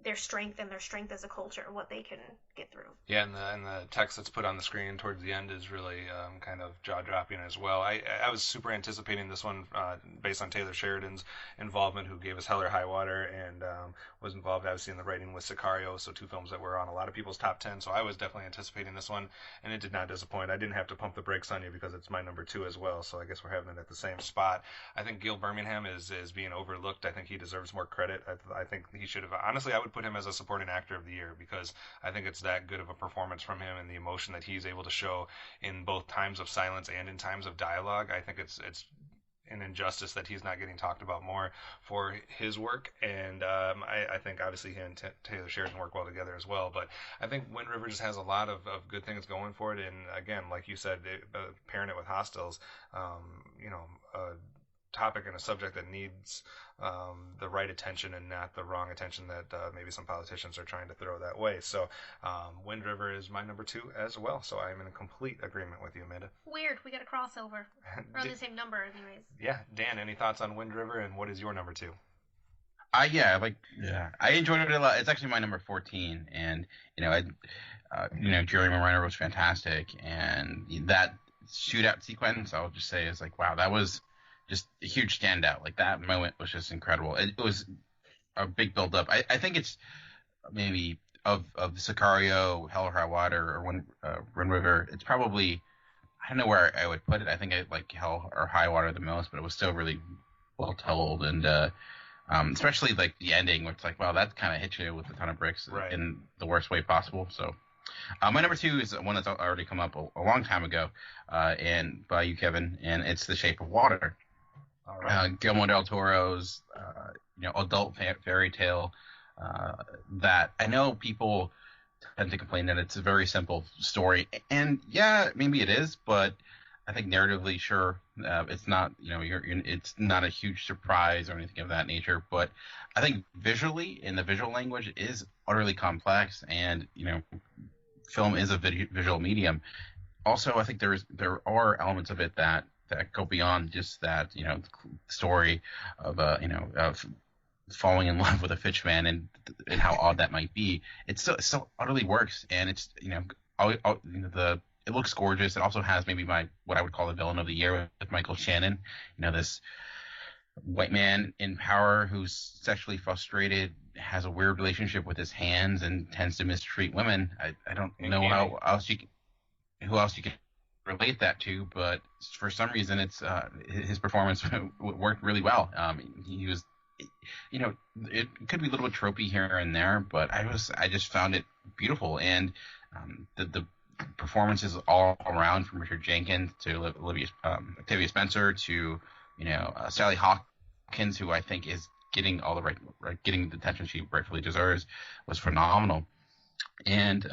their strength as a culture, what they can get through. Yeah, and the text that's put on the screen towards the end is really kind of jaw-dropping as well. I was super anticipating this one based on Taylor Sheridan's involvement, who gave us Hell or High Water, and was involved obviously in the writing with Sicario, so 2 films that were on a lot of people's top 10. So I was definitely anticipating this one, and it did not disappoint. I didn't have to pump the brakes on you because it's my number 2 as well. So I guess we're having it at the same spot. I think Gil Birmingham is being overlooked. I think he deserves more credit. I think he should have. Honestly, I would put him as a supporting actor of the year, because I think it's that good of a performance from him, and the emotion that he's able to show in both times of silence and in times of dialogue. I think it's an injustice that he's not getting talked about more for his work, and I think obviously he and Taylor Sheridan work well together as well. But I think Wind River just has a lot of good things going for it, and again, like you said, pairing it with Hostiles, a topic and a subject that needs the right attention and not the wrong attention that maybe some politicians are trying to throw that way. So Wind River is my number 2 as well. So I'm in complete agreement with you, Amanda. Weird, we got a crossover. We're on the same number anyways. Yeah, Dan, any thoughts on Wind River, and what is your number 2? I enjoyed it a lot. It's actually my number 14, and Jerry Moreno was fantastic, and that shootout sequence, I'll just say, is wow, that was just a huge standout. That moment was just incredible. It was a big build up. I think it's maybe of Sicario, Hell or High Water, or Wind River. It's probably, I don't know where I would put it. I think I like Hell or High Water the most, but it was still really well told, and especially the ending, where it's wow, that kind of hit you with a ton of bricks in the worst way possible. So my number 2 is one that's already come up a long time ago, and by you, Kevin, and it's The Shape of Water. Guillermo del Toro's adult fairy tale that I know people tend to complain that it's a very simple story, and yeah, maybe it is, but I think narratively, sure, it's not, it's not a huge surprise or anything of that nature, but I think visually, in the visual language, is utterly complex, and film is a visual medium. Also, I think there are elements of it that go beyond just that, story of of falling in love with a fish man and how odd that might be. It still utterly works, and it's it looks gorgeous. It also has maybe what I would call the villain of the year with Michael Shannon. This white man in power who's sexually frustrated, has a weird relationship with his hands, and tends to mistreat women. I don't know who else you can relate that to, but for some reason, it's his performance worked really well. He was, it could be a little bit tropey here and there, but I just found it beautiful, and the performances all around, from Richard Jenkins to Octavia Spencer to Sally Hawkins, who I think is getting all the getting the attention she rightfully deserves, was phenomenal. And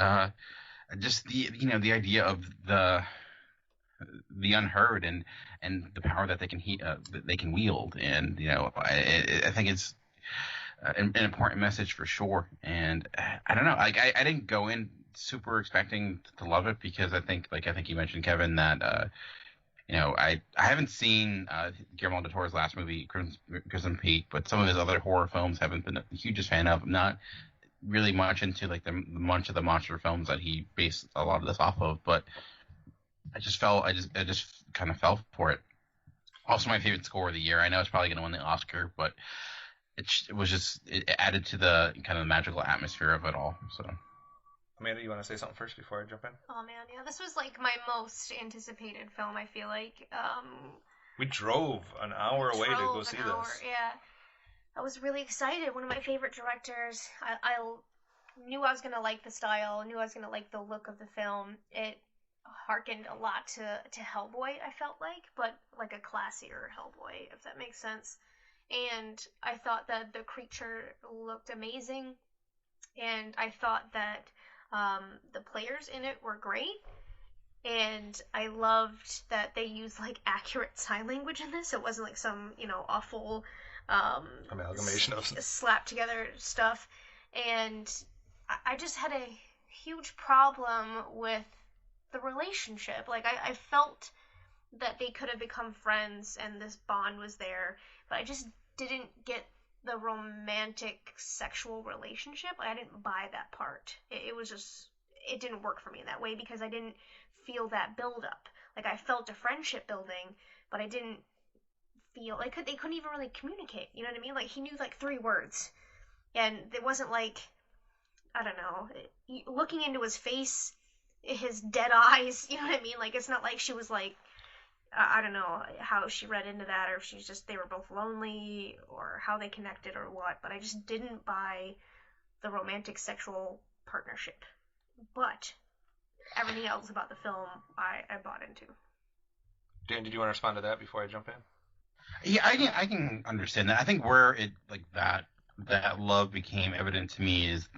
just the idea of the unheard and the power that they can wield, and I think it's an important message for sure. And I don't know, I didn't go in super expecting to love it, because I think you mentioned, Kevin, that I haven't seen Guillermo del Toro's last movie, Crimson Peak, but some of his other horror films haven't been the hugest fan of. I'm not really much into like the much of the monster films that he based a lot of this off of, but I just kind of fell for it. Also, my favorite score of the year. I know it's probably going to win the Oscar, but it added to the kind of magical atmosphere of it all. So, Amanda, you want to say something first before I jump in? Oh man, yeah, this was like my most anticipated film. I feel like. We drove an hour away to go see this. Yeah, I was really excited. One of my favorite directors. I knew I was gonna like the style. Knew I was gonna like the look of the film. It harkened a lot to Hellboy, I felt like, but like a classier Hellboy, if that makes sense. And I thought that the creature looked amazing, and I thought that the players in it were great, and I loved that they used like accurate sign language in this. It wasn't like some awful amalgamation of slap together stuff. And I just had a huge problem with the relationship. Like I felt that they could have become friends and this bond was there, but I just didn't get the romantic sexual relationship. I didn't buy that part. It didn't work for me in that way, because I didn't feel that build up. Like I felt a friendship building, but I didn't feel like they couldn't even really communicate. You know what I mean? Like he knew like 3 words, and it wasn't like, I don't know, looking into his face, his dead eyes. You know what I mean? Like it's not like she was like, I don't know how she read into that, or if they were both lonely, or how they connected, or what, but I just didn't buy the romantic sexual partnership. But everything else about the film, I bought into. Dan, did you want to respond to that before I jump in? Yeah, I can understand that. I think where it like that love became evident to me is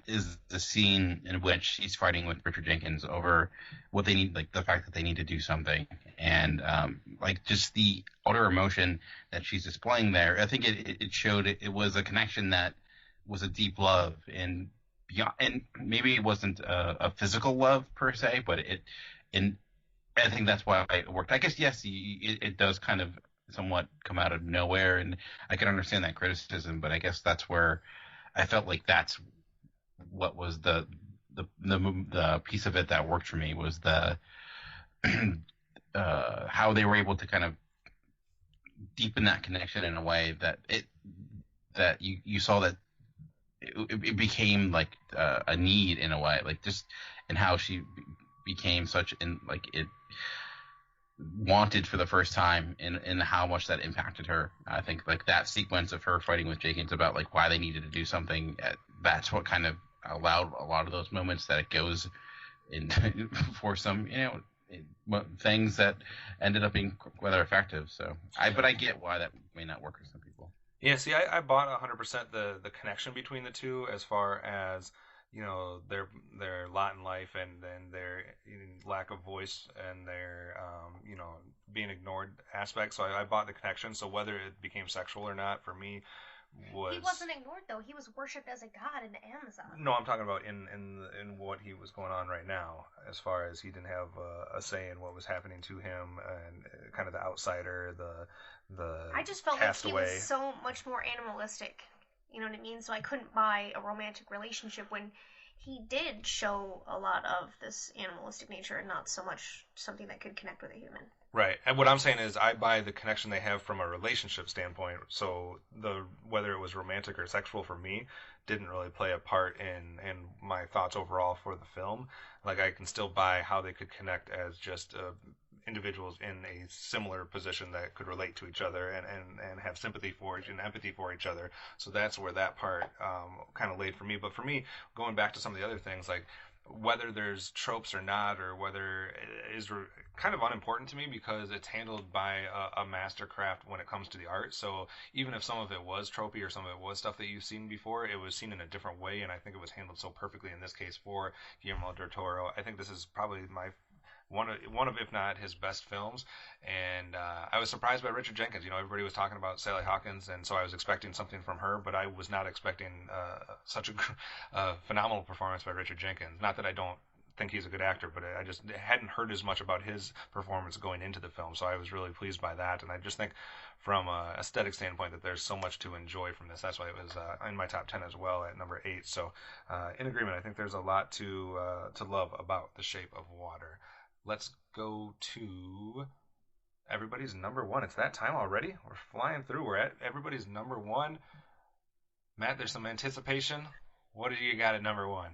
the scene in which she's fighting with Richard Jenkins over what they need, like the fact that they need to do something, and like just the utter emotion that she's displaying there. I think it showed it was a connection that was a deep love, and beyond, and maybe it wasn't a physical love per se, but I think that's why it worked. I guess yes, it does kind of somewhat come out of nowhere, and I can understand that criticism, but I guess that's where I felt like that's what was the piece of it that worked for me, was the how they were able to kind of deepen that connection in a way that you saw that it became like a need in a way, like just in how she became such in like it wanted for the first time, in how much that impacted her. I think like that sequence of her fighting with Jenkins about like why they needed to do something, that's what kind of allowed a lot of those moments that it goes in for some things that ended up being rather effective. So but I get why that may not work for some people. Yeah, see, I bought 100% the connection between the two, as far as their lot in life, and then their lack of voice, and their being ignored aspect. So I bought the connection. So whether it became sexual or not, for me, was... He wasn't ignored though. He was worshipped as a god in the Amazon. No, I'm talking about in what he was going on right now, as far as he didn't have a say in what was happening to him, and kind of the outsider, the I just felt castaway. Like he was so much more animalistic. You know what I mean? So I couldn't buy a romantic relationship when he did show a lot of this animalistic nature, and not so much something that could connect with a human. Right. And what I'm saying is I buy the connection they have from a relationship standpoint. So whether it was romantic or sexual for me didn't really play a part in my thoughts overall for the film. Like I can still buy how they could connect as just individuals in a similar position that could relate to each other and have sympathy for and empathy for each other. So that's where that part kind of laid for me. But for me, going back to some of the other things, like whether there's tropes or not, or whether it is kind of unimportant to me because it's handled by a mastercraft when it comes to the art. So even if some of it was tropey or some of it was stuff that you've seen before, it was seen in a different way, and I think it was handled so perfectly in this case for Guillermo del Toro. I think this is probably one of, if not his best films. And I was surprised by Richard Jenkins. Everybody was talking about Sally Hawkins, and so I was expecting something from her, but I was not expecting such a phenomenal performance by Richard Jenkins. Not that I don't think he's a good actor, but I just hadn't heard as much about his performance going into the film, so I was really pleased by that. And I just think from an aesthetic standpoint that there's so much to enjoy from this. That's why it was in my top 10 as well at number 8. So in agreement, I think there's a lot to love about The Shape of Water. Let's go to everybody's number 1. It's that time already? We're flying through. We're at everybody's number 1. Matt, there's some anticipation. What do you got at number 1?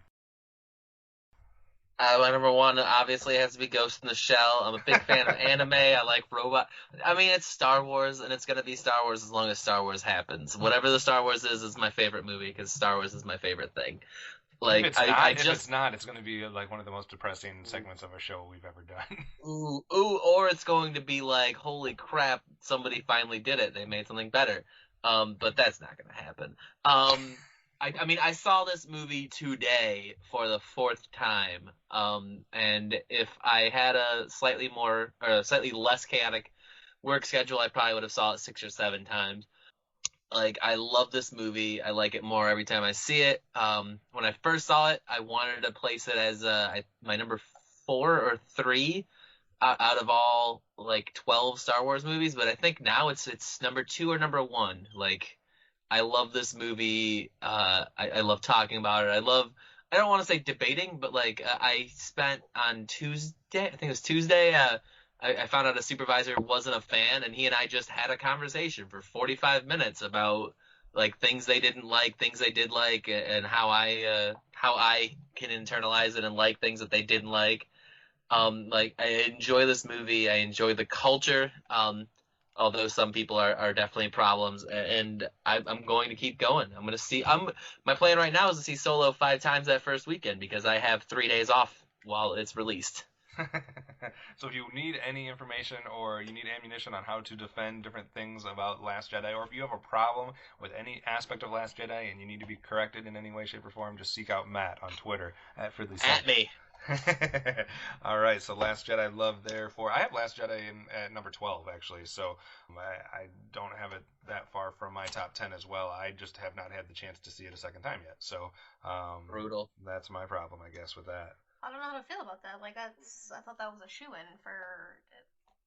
My number 1 obviously has to be Ghost in the Shell. I'm a big fan of anime. I like robot. I mean, it's Star Wars, and it's going to be Star Wars as long as Star Wars happens. Whatever the Star Wars is my favorite movie, because Star Wars is my favorite thing. Like, if it's not, it's going to be like one of the most depressing segments of a show we've ever done. Or it's going to be like, holy crap, somebody finally did it. They made something better. But that's not going to happen. I mean, I saw this movie today for the 4th time. And if I had a slightly less chaotic work schedule, I probably would have saw it 6 or 7 times. Like, I love this movie. I like it more every time I see it. When I first saw it, I wanted to place it as my number 4 or 3 out of all, like, 12 Star Wars movies. But I think now it's number 2 or number 1. Like, I love this movie. I love talking about it. I don't want to say debating, but, like, I spent on Tuesday, I think it was Tuesday, I found out a supervisor wasn't a fan, and he and I just had a conversation for 45 minutes about, like, things they didn't like, things they did like, and how I can internalize it and like things that they didn't like. Like, I enjoy this movie. I enjoy the culture, although some people are definitely problems, and I'm going to keep going. I'm going to see. My plan right now is to see Solo 5 times that first weekend because I have 3 days off while it's released. So if you need any information or you need ammunition on how to defend different things about Last Jedi, or if you have a problem with any aspect of Last Jedi and you need to be corrected in any way, shape, or form, just seek out Matt on Twitter at Fridley. At me. All right, so Last Jedi love therefore. I have Last Jedi at number 12 actually, so I don't have it that far from my top 10 as well. I just have not had the chance to see it a second time yet, so brutal. That's my problem, I guess, with that. I don't know how to feel about that. Like, I thought that was a shoo-in for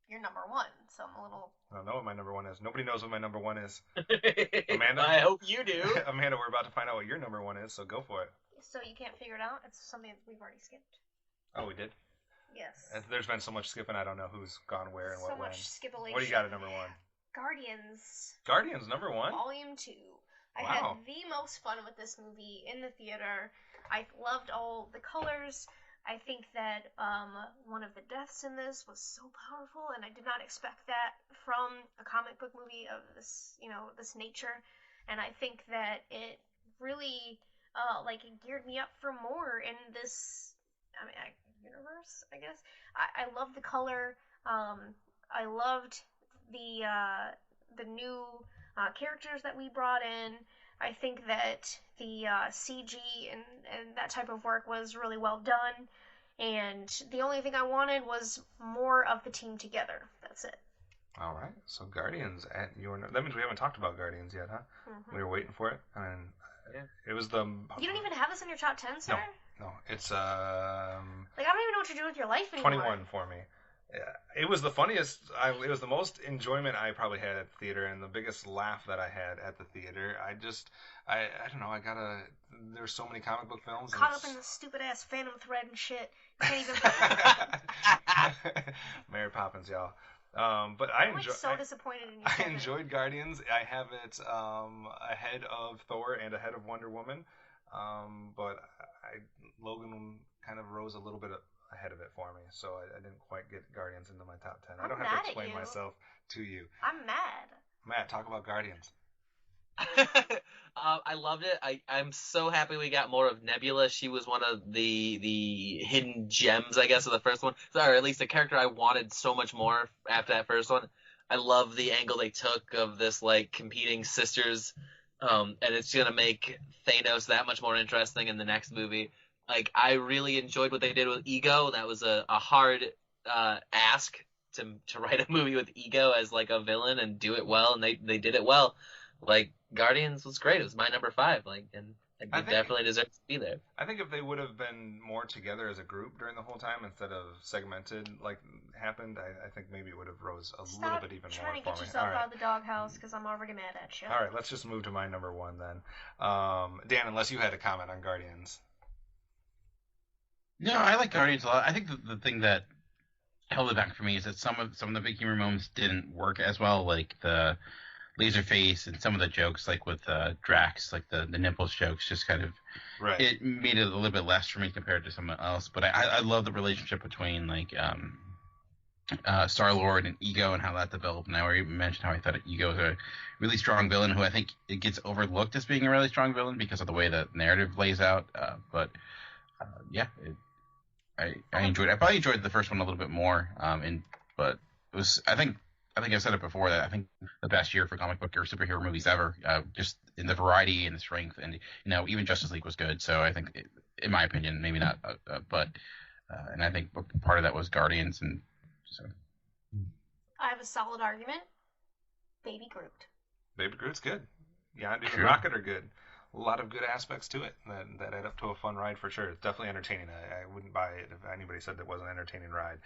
your number 1, so I'm a little... I don't know what my number 1 is. Nobody knows what my number 1 is. Amanda? I hope you do. Amanda, we're about to find out what your number 1 is, so go for it. So you can't figure it out? It's something that we've already skipped. Oh, we did? Yes. There's been so much skipping, I don't know who's gone where and what when. So much skipulation. What do you got at number 1? Guardians. Guardians, number 1? Volume 2. I Wow. had the most fun with this movie in the theater. I loved all the colors. I think that one of the deaths in this was so powerful, and I did not expect that from a comic book movie of this, this nature. And I think that it really, it geared me up for more in this, universe, I guess. I love the color. I loved the new characters that we brought in. I think that the CG and that type of work was really well done, and the only thing I wanted was more of the team together. That's it. All right, so Guardians at your... That means we haven't talked about Guardians yet, huh? Mm-hmm. We were waiting for it, and it was the... You don't even have this in your top 10, sir? No, it's... I don't even know what you're doing with your life anymore. 21 for me. Yeah, it was the funniest. It was the most enjoyment I probably had at the theater, and the biggest laugh that I had at the theater. I don't know. There's so many comic book films. Caught up in the stupid ass Phantom Thread and shit. Can't even. Mary Poppins, y'all. But I'm so disappointed in you. I enjoyed Guardians. I have it ahead of Thor and ahead of Wonder Woman. But Logan kind of rose a little bit ahead of it for me, so I didn't quite get Guardians into my top 10. I I'm don't have mad to at explain you. myself to you. I'm mad. Matt, talk about Guardians. I loved it. I'm so happy we got more of Nebula. She was one of the hidden gems, I guess, of the first one. Or at least the character I wanted so much more after that first one. I love the angle they took of this, like, competing sisters. And it's going to make Thanos that much more interesting in the next movie. Like, I really enjoyed what they did with Ego. That was a hard ask to write a movie with Ego as, like, a villain and do it well, and they did it well. Like, Guardians was great. It was my number 5, like, and it definitely deserves to be there. I think if they would have been more together as a group during the whole time instead of segmented like happened, I think maybe it would have rose a little bit even more Trying to for get me. yourself All right. out of the doghouse because I'm already mad at you. All right, let's just move to my number 1 then. Dan, unless you had a comment on Guardians. No, I like Guardians a lot. I think the thing that held it back for me is that some of the big humor moments didn't work as well, like the laser face and some of the jokes, like with Drax, like the nipples jokes, just kind of it made it a little bit less for me compared to someone else. But I love the relationship between like Star-Lord and Ego and how that developed. And I already mentioned how I thought Ego was a really strong villain who I think it gets overlooked as being a really strong villain because of the way the narrative lays out. I enjoyed it. I probably enjoyed the first one a little bit more. But it was, I think I've said it before that I think the best year for comic book or superhero movies ever, just in the variety and the strength, and even Justice League was good. So I think, in my opinion, maybe not, and I think part of that was Guardians, and so. I have a solid argument. Baby Groot. Baby Groot's good. Yondu and Rocket are good. A lot of good aspects to it that add up to a fun ride for sure. It's definitely entertaining. I wouldn't buy it if anybody said that wasn't an entertaining ride.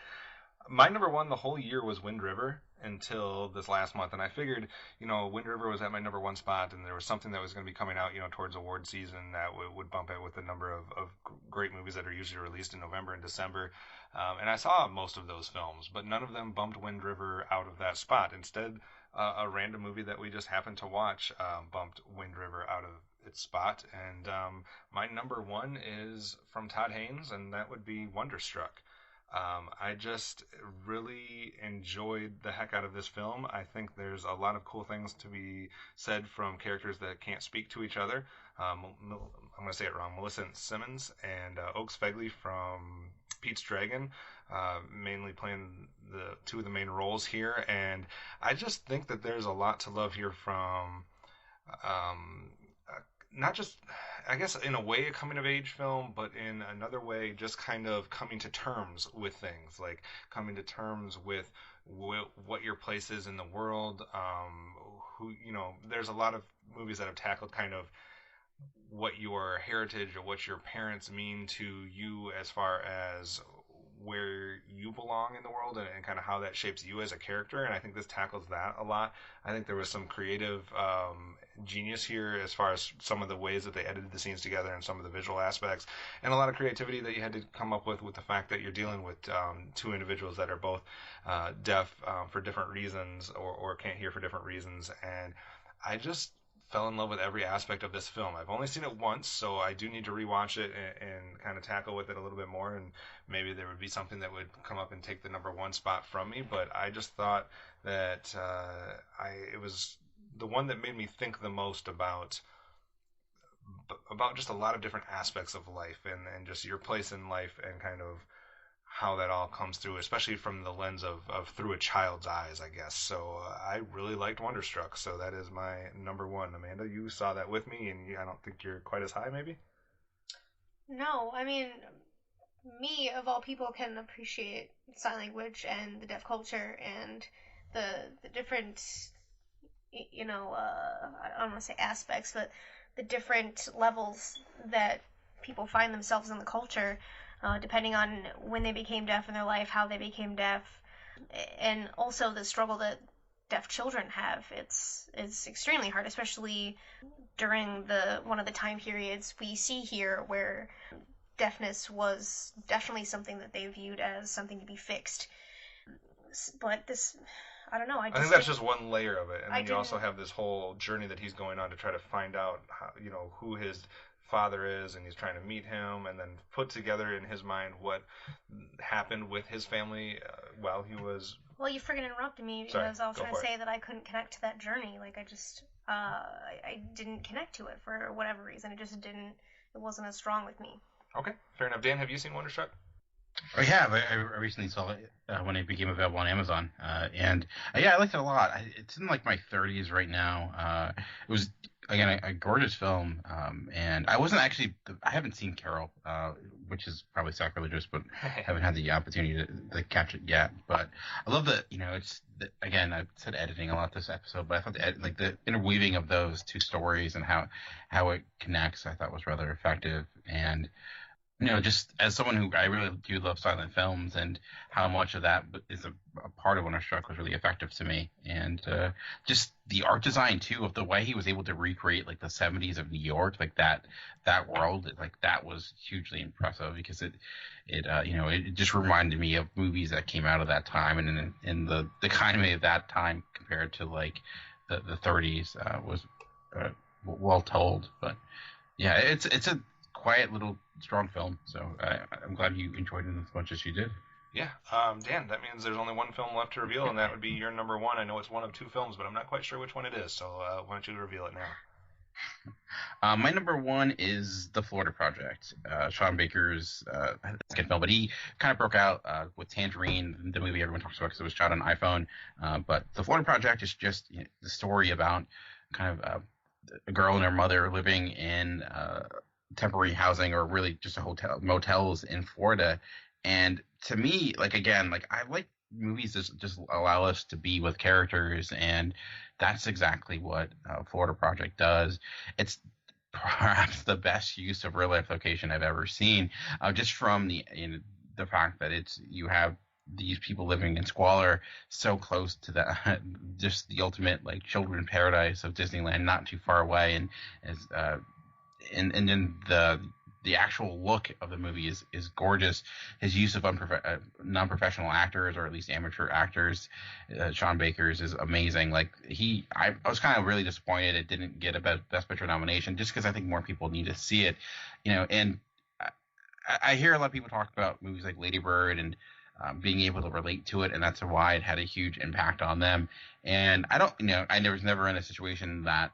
My number 1 the whole year was Wind River until this last month, and I figured, Wind River was at my number 1 spot, and there was something that was going to be coming out, towards award season that would bump it with a number of great movies that are usually released in November and December. And I saw most of those films, but none of them bumped Wind River out of that spot. Instead, a random movie that we just happened to watch bumped Wind River out of its spot. And my number 1 is from Todd Haynes, and that would be Wonderstruck. I just really enjoyed the heck out of this film. I think there's a lot of cool things to be said from characters that can't speak to each other. I'm going to say it wrong. Melissa Simmons and Oaks Fegley from Pete's Dragon, mainly playing the 2 of the main roles here. And I just think that there's a lot to love here from not just, I guess, in a way, a coming-of-age film, but in another way, just kind of coming to terms with things, like coming to terms with what your place is in the world. There's a lot of movies that have tackled kind of what your heritage or what your parents mean to you as far as where you belong in the world and kind of how that shapes you as a character, and I think this tackles that a lot. I think there was some creative genius here as far as some of the ways that they edited the scenes together and some of the visual aspects, and a lot of creativity that you had to come up with the fact that you're dealing with 2 individuals that are both deaf for different reasons or can't hear for different reasons, and I just fell in love with every aspect of this film. I've only seen it once, so I do need to rewatch it and kind of tackle with it a little bit more, and maybe there would be something that would come up and take the number 1 spot from me, but I just thought that it was the one that made me think the most about just a lot of different aspects of life and just your place in life and kind of how that all comes through, especially from the lens of through a child's eyes, I guess. So I really liked Wonderstruck, so that is my number 1. Amanda, you saw that with me, and I don't think you're quite as high, maybe? No, I mean, me, of all people, can appreciate sign language and the deaf culture and the different, I don't want to say aspects, but the different levels that people find themselves in the culture, depending on when they became deaf in their life, how they became deaf, and also the struggle that deaf children have. It's extremely hard, especially during one of the time periods we see here where deafness was definitely something that they viewed as something to be fixed. But this, I don't know. I think that's just one layer of it, and then you also have this whole journey that he's going on to try to find out how, who his father is, and he's trying to meet him, and then put together in his mind what happened with his family while he was. Well, you friggin' interrupted me because I was trying to say that I couldn't connect to that journey. Like, I just, I didn't connect to it for whatever reason. It just didn't, it wasn't as strong with me. Okay, fair enough. Dan, have you seen Wonderstruck? Oh, yeah, I recently saw it when it became available on Amazon, and yeah, I liked it a lot. It's in like my 30s right now. It was again a gorgeous film, and I haven't seen Carol, which is probably sacrilegious, but haven't had the opportunity to catch it yet. But I love that, again, I said editing a lot this episode, but I thought the interweaving of those two stories and how it connects, I thought was rather effective. And just as someone who I really do love silent films, and how much of that is a part of Wonderstruck was really effective to me. And just the art design too, of the way he was able to recreate like the 70s of New York, like that world, like that was hugely impressive, because it just reminded me of movies that came out of that time, and the economy of that time compared to like the 30s was well told. But yeah, it's a quiet little strong film, so I'm glad you enjoyed it as much as you did. Yeah, Dan, that means there's only one film left to reveal, and that would be your number one. I know it's one of two films, but I'm not quite sure which one it is, so why don't you reveal it now? My number one is The Florida Project, Sean Baker's second film, but he kind of broke out with Tangerine, the movie everyone talks about because it was shot on iPhone, but The Florida Project is just the story about kind of a girl and her mother living in temporary housing, or really just motels in Florida. And to me, I like movies that just allow us to be with characters, and that's exactly what Florida Project does. It's perhaps the best use of real life location I've ever seen, just from the fact that you have these people living in squalor so close to the just the ultimate like children paradise of Disneyland, not too far away, and as and then the actual look of the movie is gorgeous. His use of non-professional actors, or at least amateur actors, Sean Baker's, is amazing. Like I was kind of really disappointed it didn't get a Best Picture nomination, just because I think more people need to see it. And I hear a lot of people talk about movies like Lady Bird and being able to relate to it, and that's why it had a huge impact on them. And I was never in a situation that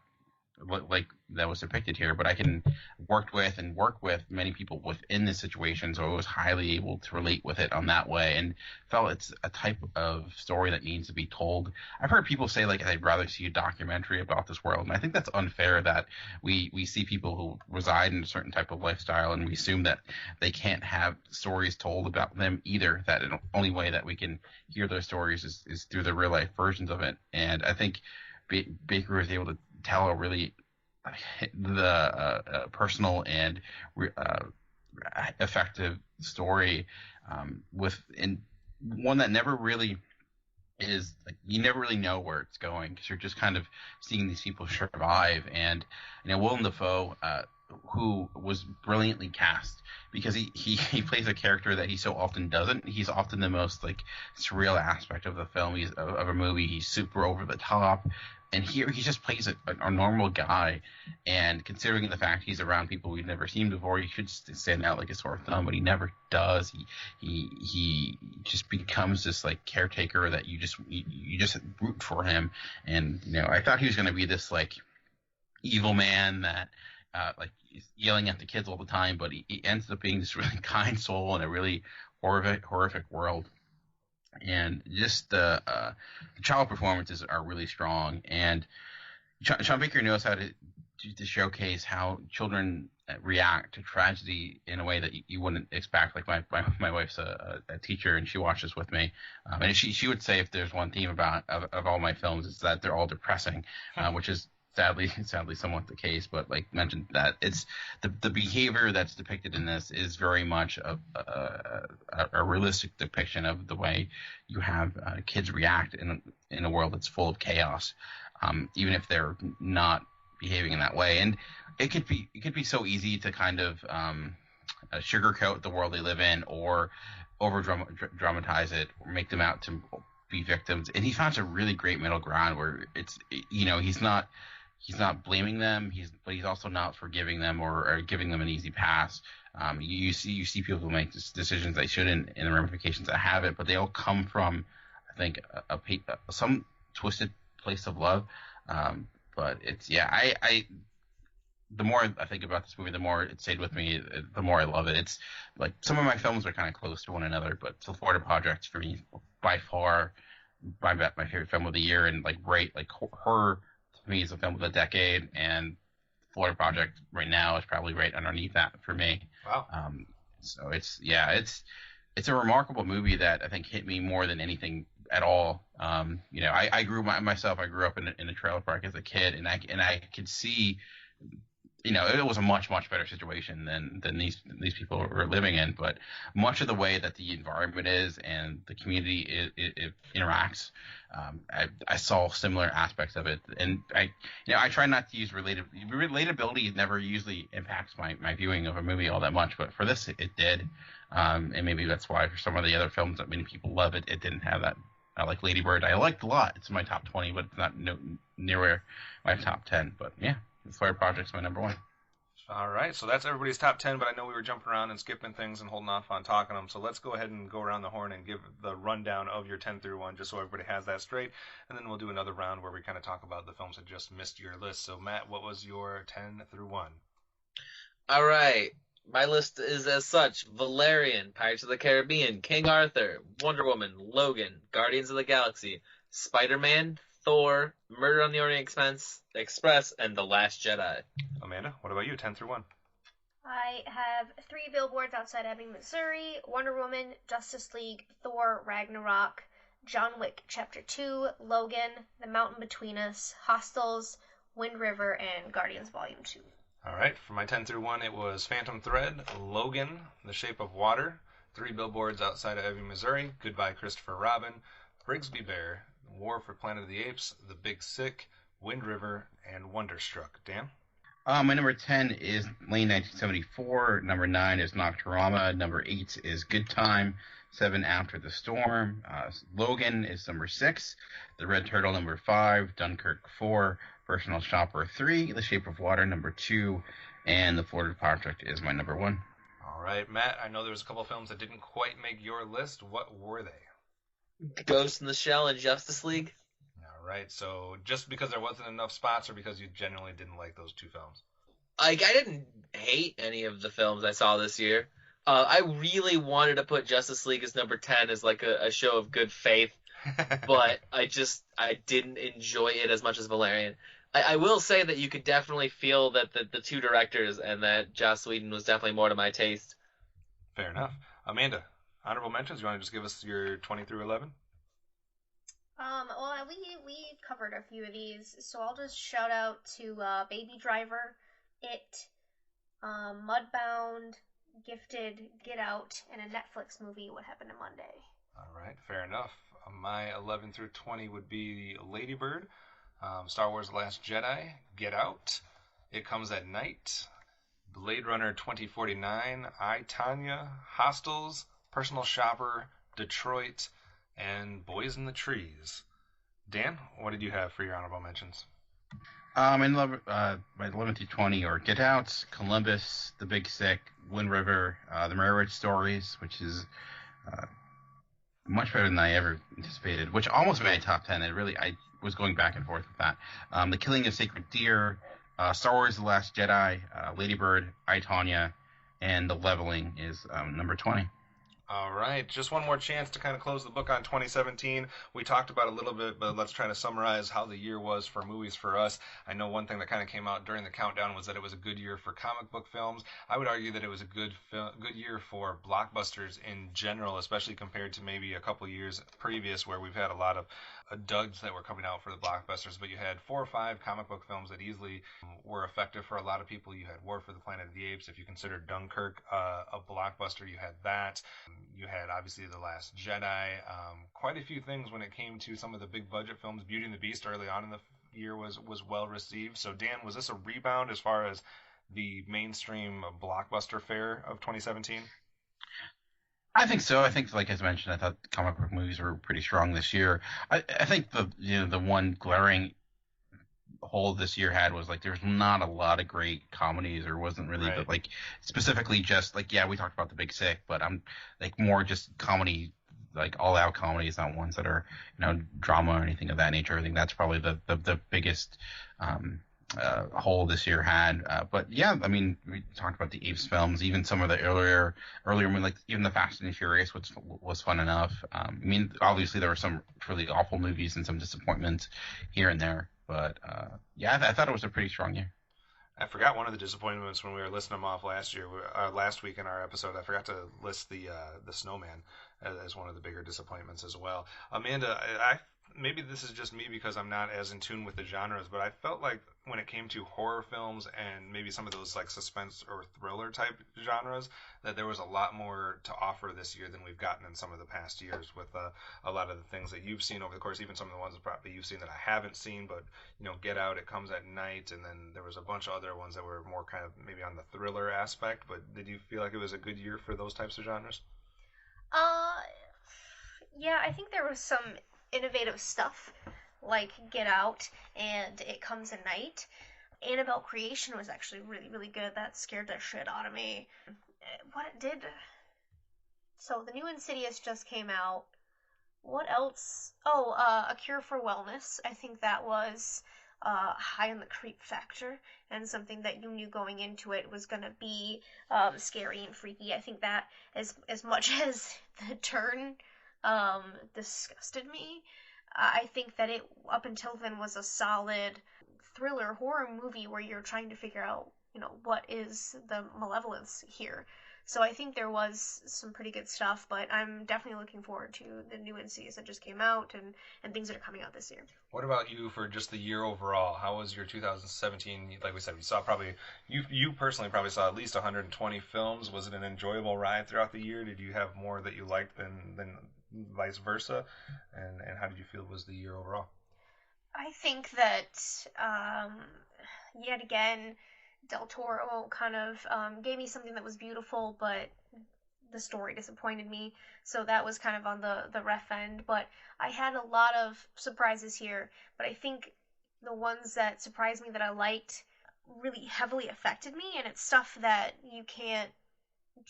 was depicted here, but I can work with many people within this situation, so I was highly able to relate with it on that way, and felt it's a type of story that needs to be told. I've heard people say I'd rather see a documentary about this world, and I think that's unfair, that we see people who reside in a certain type of lifestyle, and we assume that they can't have stories told about them either, that the only way that we can hear those stories is through the real life versions of it. And I think Baker was able to tell a really personal and effective story, and one that never really is you never really know where it's going, because you're just kind of seeing these people survive. And Willem Dafoe, who was brilliantly cast, because he plays a character that he so often doesn't. He's often the most surreal aspect of the film, of a movie. He's super over the top. And here he just plays a normal guy, and considering the fact he's around people we've never seen before, he should stand out like a sore thumb, but he never does. He just becomes this caretaker that you just root for him. And I thought he was going to be this evil man that yelling at the kids all the time, but he ends up being this really kind soul in a really horrific world. And just the child performances are really strong, and Sean Baker knows how to showcase how children react to tragedy in a way that you wouldn't expect. My wife's a teacher, and she watches with me, and she would say if there's one theme of all my films, it's that they're all depressing, which is sadly somewhat the case. But mentioned, that it's the behavior that's depicted in this is very much a realistic depiction of the way you have kids react in a world that's full of chaos, even if they're not behaving in that way. And it could be so easy to kind of sugarcoat the world they live in, or over dramatize it, or make them out to be victims. And he finds a really great middle ground where it's he's not he's not blaming them. But he's also not forgiving them or giving them an easy pass. You see people who make decisions they shouldn't, and the ramifications that have it, but they all come from, I think, some twisted place of love. But it's the more I think about this movie, the more it stayed with me, the more I love it. It's like some of my films are kind of close to one another, but the Florida Project for me by far my favorite film of the year, and like her to me is a film of the decade, and Florida Project right now is probably right underneath that for me. Wow. So it's a remarkable movie that I think hit me more than anything at all. I grew up in a trailer park as a kid, and I could see, it was a much, much better situation than these people were living in. But much of the way that the environment is and the community it interacts, I saw similar aspects of it. And I try not to use relatability. Never usually impacts my viewing of a movie all that much, but for this it did. And maybe that's why for some of the other films that many people love it didn't have that. Like Lady Bird, I liked a lot. It's in my top 20, but it's not near my top 10. But yeah. The Florida Project's my number one. All right, so that's everybody's top 10, but I know we were jumping around and skipping things and holding off on talking them, so let's go ahead and go around the horn and give the rundown of your 10 through 1, just so everybody has that straight, and then we'll do another round where we kind of talk about the films that just missed your list. So, Matt, what was your 10 through 1? All right, my list is as such: Valerian, Pirates of the Caribbean, King Arthur, Wonder Woman, Logan, Guardians of the Galaxy, Spider-Man, Thor, Murder on the Orient Express, and The Last Jedi. Amanda, what about you, 10 through 1? I have 3 Billboards Outside Ebbing, Missouri, Wonder Woman, Justice League, Thor, Ragnarok, John Wick Chapter 2, Logan, The Mountain Between Us, Hostiles, Wind River, and Guardians Volume 2. All right, for my 10 through 1, it was Phantom Thread, Logan, The Shape of Water, 3 Billboards Outside of Ebbing, Missouri, Goodbye Christopher Robin, Brigsby Bear, War for Planet of the Apes, The Big Sick, Wind River, and Wonderstruck. Dan? My number 10 is Lane 1974. Number 9 is Nocturama. Number 8 is Good Time. 7, After the Storm. Logan is number 6. The Red Turtle, number 5. Dunkirk, 4. Personal Shopper, 3. The Shape of Water, number 2. And The Florida Project is my number 1. All right, Matt, I know there was a couple of films that didn't quite make your list. What were they? Ghost in the Shell and Justice League. All right, so just because there wasn't enough spots, or because you genuinely didn't like those 2 films? I didn't hate any of the films I saw this year. I really wanted to put Justice League as number 10 as like a show of good faith, but I didn't enjoy it as much as Valerian. I will say that you could definitely feel that the 2 directors and that Joss Whedon was definitely more to my taste. Fair enough. Amanda, honorable mentions, you want to just give us your 20 through 11? Well, we covered a few of these, so I'll just shout out to Baby Driver, It, Mudbound, Gifted, Get Out, and a Netflix movie, What Happened to Monday. All right, fair enough. My 11 through 20 would be Lady Bird, Star Wars The Last Jedi, Get Out, It Comes at Night, Blade Runner 2049, I, Tonya, Hostiles, Personal Shopper, Detroit, and Boys in the Trees. Dan, what did you have for your honorable mentions? My 11 through 20 are Get Out, Columbus, The Big Sick, Wind River, The Marriage Stories, which is much better than I ever anticipated, which almost made my top 10. I was going back and forth with that. The Killing of Sacred Deer, Star Wars The Last Jedi, Lady Bird, I, Tonya, and The Leveling is number 20. All right, just one more chance to kind of close the book on 2017. We talked about it a little bit, but let's try to summarize how the year was for movies for us. I know one thing that kind of came out during the countdown was that it was a good year for comic book films. I would argue that it was a good year for blockbusters in general, especially compared to maybe a couple years previous where we've had a lot of duds that were coming out for the blockbusters, but you had 4 or 5 comic book films that easily were effective for a lot of people. You had War for the Planet of the Apes. If you consider Dunkirk a blockbuster, you had that. You had obviously The Last Jedi. Quite a few things when it came to some of the big budget films. Beauty and the Beast early on in the year was well received. So Dan, was this a rebound as far as the mainstream blockbuster fare of 2017? I think so. I think, like I mentioned, I thought comic book movies were pretty strong this year. I think the one glaring hole this year had was like there's not a lot of great comedies, or wasn't really Right. like specifically just like, yeah, we talked about The Big Sick, but I'm like more just comedy, like all out comedies, not ones that are, drama or anything of that nature. I think that's probably the biggest hole this year had. But yeah, I mean, we talked about the Apes films, even some of the earlier, I mean, like even the Fast and Furious was fun enough. I mean, obviously there were some really awful movies and some disappointments here and there, but yeah, I thought it was a pretty strong year. I forgot one of the disappointments when we were listing them off last week in our episode. I forgot to list the Snowman as one of the bigger disappointments as well. Amanda, I maybe this is just me because I'm not as in tune with the genres, but I felt like when it came to horror films and maybe some of those like suspense or thriller type genres, that there was a lot more to offer this year than we've gotten in some of the past years with a lot of the things that you've seen over the course, even some of the ones that probably you've seen that I haven't seen, but Get Out, It Comes at Night, and then there was a bunch of other ones that were more kind of maybe on the thriller aspect. But did you feel like it was a good year for those types of genres? Yeah, I think there was some innovative stuff like Get Out and It Comes at Night. Annabelle Creation was actually really, really good. That scared the shit out of me. What it did... So the new Insidious just came out. What else? Oh, A Cure for Wellness. I think that was high on the creep factor and something that you knew going into it was going to be scary and freaky. I think that as much as the turn disgusted me, I think that it up until then was a solid thriller horror movie where you're trying to figure out, what is the malevolence here. So I think there was some pretty good stuff, but I'm definitely looking forward to the new NCs that just came out and things that are coming out this year. What about you for just the year overall? How was your 2017? Like we said, you personally probably saw at least 120 films. Was it an enjoyable ride throughout the year? Did you have more that you liked than vice versa? And how did you feel was the year overall? I think that yet again, Del Toro kind of gave me something that was beautiful, but the story disappointed me. So that was kind of on the rough end. But I had a lot of surprises here. But I think the ones that surprised me that I liked really heavily affected me, and it's stuff that you can't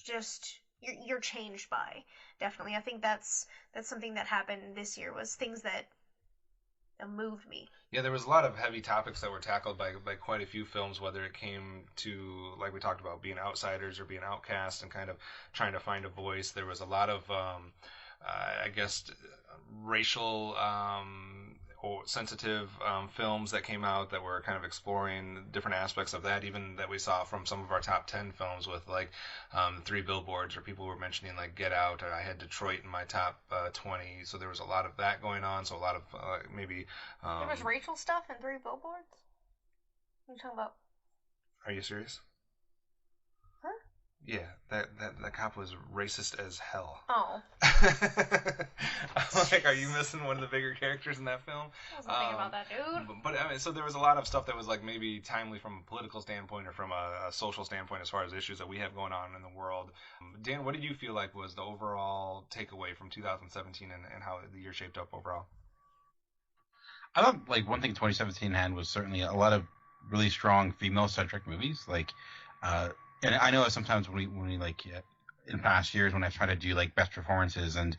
just you're changed by. Definitely, I think that's something that happened this year, was things that moved me. Yeah, there was a lot of heavy topics that were tackled by quite a few films, whether it came to, like we talked about, being outsiders or being outcast and kind of trying to find a voice. There was a lot of, I guess, racial or sensitive films that came out that were kind of exploring different aspects of that, even that we saw from some of our top 10 films with like 3 Billboards, or people were mentioning like Get Out, or I had Detroit in my top 20, so there was a lot of that going on, so a lot of maybe... there was racial stuff in 3 Billboards? What are you talking about? Are you serious? Huh? Yeah, that cop was racist as hell. Oh. I'm like, are you missing one of the bigger characters in that film? I wasn't thinking about that, dude. But I mean, so there was a lot of stuff that was like maybe timely from a political standpoint or from a social standpoint as far as issues that we have going on in the world. Dan, what did you feel like was the overall takeaway from 2017 and how the year shaped up overall? I thought like one thing 2017 had was certainly a lot of really strong female-centric movies, like. And I know sometimes when we like in past years when I try to do like best performances, and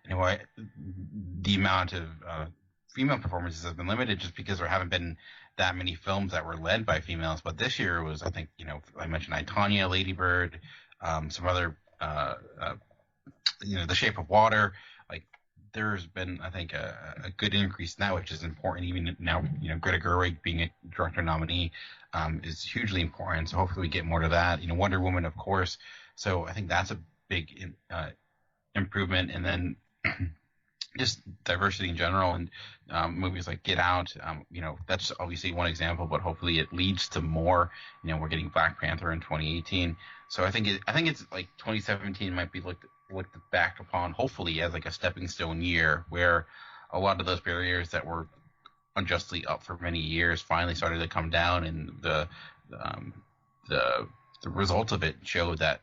the amount of female performances has been limited just because there haven't been that many films that were led by females. But this year was, I think, I mentioned I, Tonya, Lady Bird, some other The Shape of Water. Like there's been, I think, a good increase now, which is important. Even now, Greta Gerwig being a director nominee is hugely important. So hopefully we get more to that. Wonder Woman, of course. So I think that's a big improvement. And then just diversity in general, and movies like Get Out. That's obviously one example, but hopefully it leads to more. We're getting Black Panther in 2018. So I think it's like 2017 might be looked back upon hopefully as like a stepping stone year, where a lot of those barriers that were unjustly up for many years finally started to come down, and the results of it show that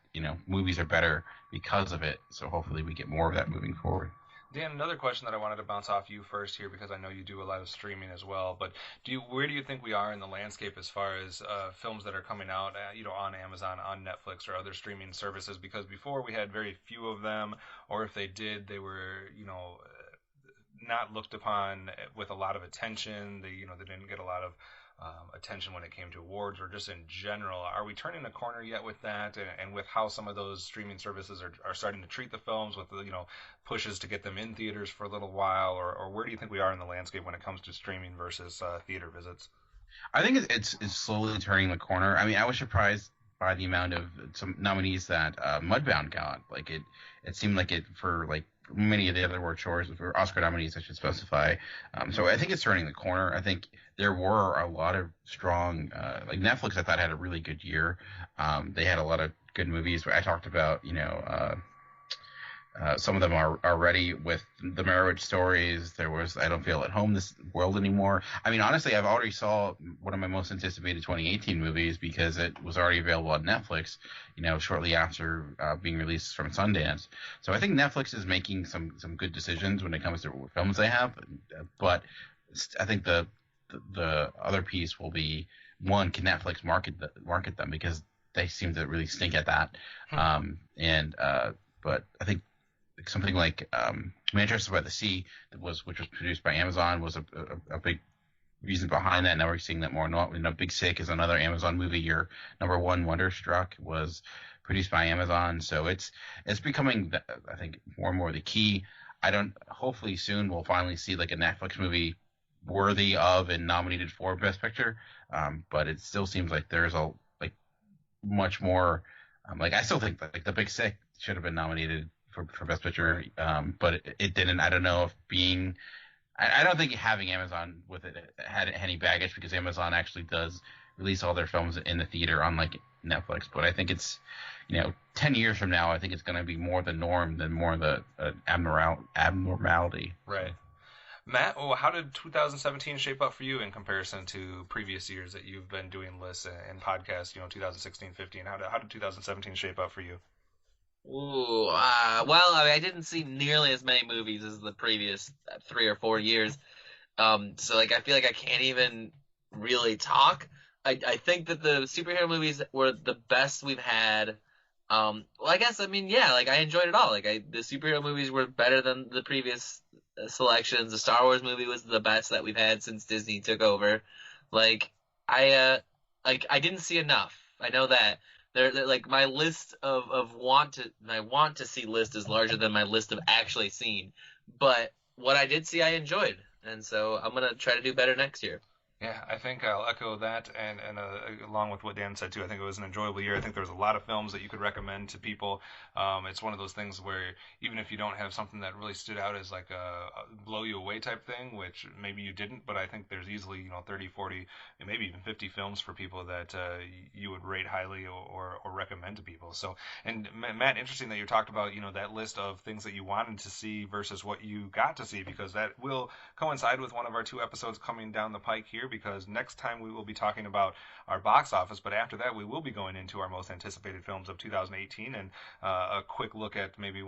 movies are better because of it. So hopefully we get more of that moving forward. Dan, another question that I wanted to bounce off you first here, because I know you do a lot of streaming as well. But where do you think we are in the landscape as far as films that are coming out, on Amazon, on Netflix, or other streaming services? Because before we had very few of them, or if they did, they were, not looked upon with a lot of attention. They didn't get a lot of attention when it came to awards or just in general. Are we turning a corner yet with that, and with how some of those streaming services are starting to treat the films with pushes to get them in theaters for a little while, or where do you think we are in the landscape when it comes to streaming versus theater visits? I think it's slowly turning the corner. I mean, I was surprised by the amount of some nominees that Mudbound got. Like it seemed like it for like many of the other award shows for Oscar nominees, I should specify. So I think it's turning the corner. I think there were a lot of strong, like Netflix, I thought had a really good year. They had a lot of good movies. I talked about, some of them are already with the Marriage Stories. There was I Don't Feel at Home This World Anymore. I mean, honestly, I've already saw one of my most anticipated 2018 movies because it was already available on Netflix, shortly after being released from Sundance. So I think Netflix is making some good decisions when it comes to what films they have. But I think the other piece will be, one, can Netflix market them, because they seem to really stink at that. But I think something like Manchester by the Sea, which was produced by Amazon, was a big reason behind that. Now we're seeing that more. Big Sick is another Amazon movie. Your number one, Wonderstruck, was produced by Amazon. So it's becoming, I think, more and more the key. Hopefully soon we'll finally see like a Netflix movie worthy of and nominated for Best Picture. But it still seems like there's much more. I still think that the Big Sick should have been nominated for Best Picture, but it didn't. I don't know if I don't think having Amazon with it had any baggage, because Amazon actually does release all their films in the theater, unlike Netflix. But I think it's, 10 years from now, I think it's going to be more the norm than more the abnormality. Right. Matt, how did 2017 shape up for you in comparison to previous years that you've been doing lists and podcasts, 2016, 15? How did 2017 shape up for you? Ooh, well, I didn't see nearly as many movies as the previous 3 or 4 years. So I feel like I can't even really talk. I think that the superhero movies were the best we've had. Well, I guess, I enjoyed it all. The superhero movies were better than the previous selections. The Star Wars movie was the best that we've had since Disney took over. I didn't see enough. I know that. My list of my want to see list is larger than my list of actually seen. But what I did see, I enjoyed, and so I'm gonna try to do better next year. Yeah, I think I'll echo that, and along with what Dan said too, I think it was an enjoyable year. I think there was a lot of films that you could recommend to people. It's one of those things where even if you don't have something that really stood out as like a blow you away type thing, which maybe you didn't, but I think there's easily 30, 40, and maybe even 50 films for people that you would rate highly or recommend to people. So, and Matt, interesting that you talked about that list of things that you wanted to see versus what you got to see, because that will coincide with one of our 2 episodes coming down the pike here. Because next time we will be talking about our box office, but after that we will be going into our most anticipated films of 2018 and a quick look at maybe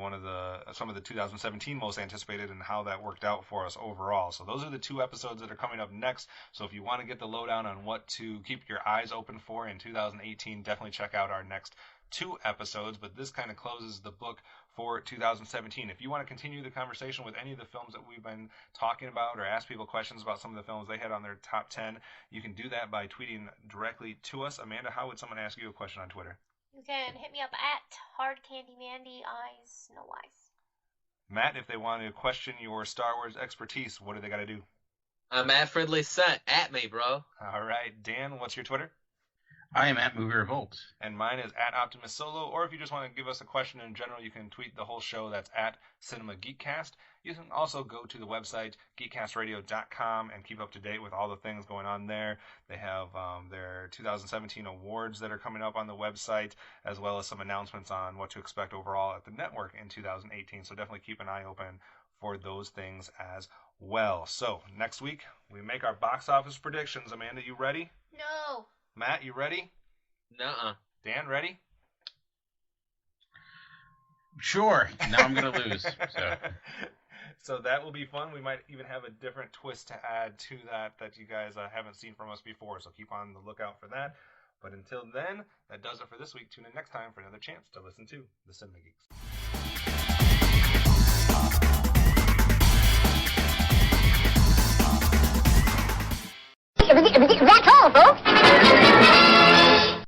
some of the 2017 most anticipated and how that worked out for us overall. So those are the 2 episodes that are coming up next. So if you want to get the lowdown on what to keep your eyes open for in 2018, definitely check out our next 2 episodes. But this kind of closes the book for 2017. If you want to continue the conversation with any of the films that we've been talking about, or ask people questions about some of the films they had on their top 10, you can do that by tweeting directly to us. Amanda, how would someone ask you a question on Twitter? You can hit me up at Hard Candy Mandy, eyes, no eyes. Matt, if they want to question your Star Wars expertise, what do they got to do? I'm at Fridley Set. At me, bro. All right. Dan, what's your Twitter? I am at Movie Revolt. And mine is at Optimus Solo. Or if you just want to give us a question in general, you can tweet the whole show. That's at Cinema Geekcast. You can also go to the website, geekcastradio.com, and keep up to date with all the things going on there. They have their 2017 awards that are coming up on the website, as well as some announcements on what to expect overall at the network in 2018. So definitely keep an eye open for those things as well. So next week, we make our box office predictions. Amanda, you ready? No. Matt, you ready? Nuh-uh. Dan, ready? Sure. Now I'm going to lose. So. So that will be fun. We might even have a different twist to add to that you guys haven't seen from us before. So keep on the lookout for that. But until then, that does it for this week. Tune in next time for another chance to listen to the Cinema Geeks. That's all, folks.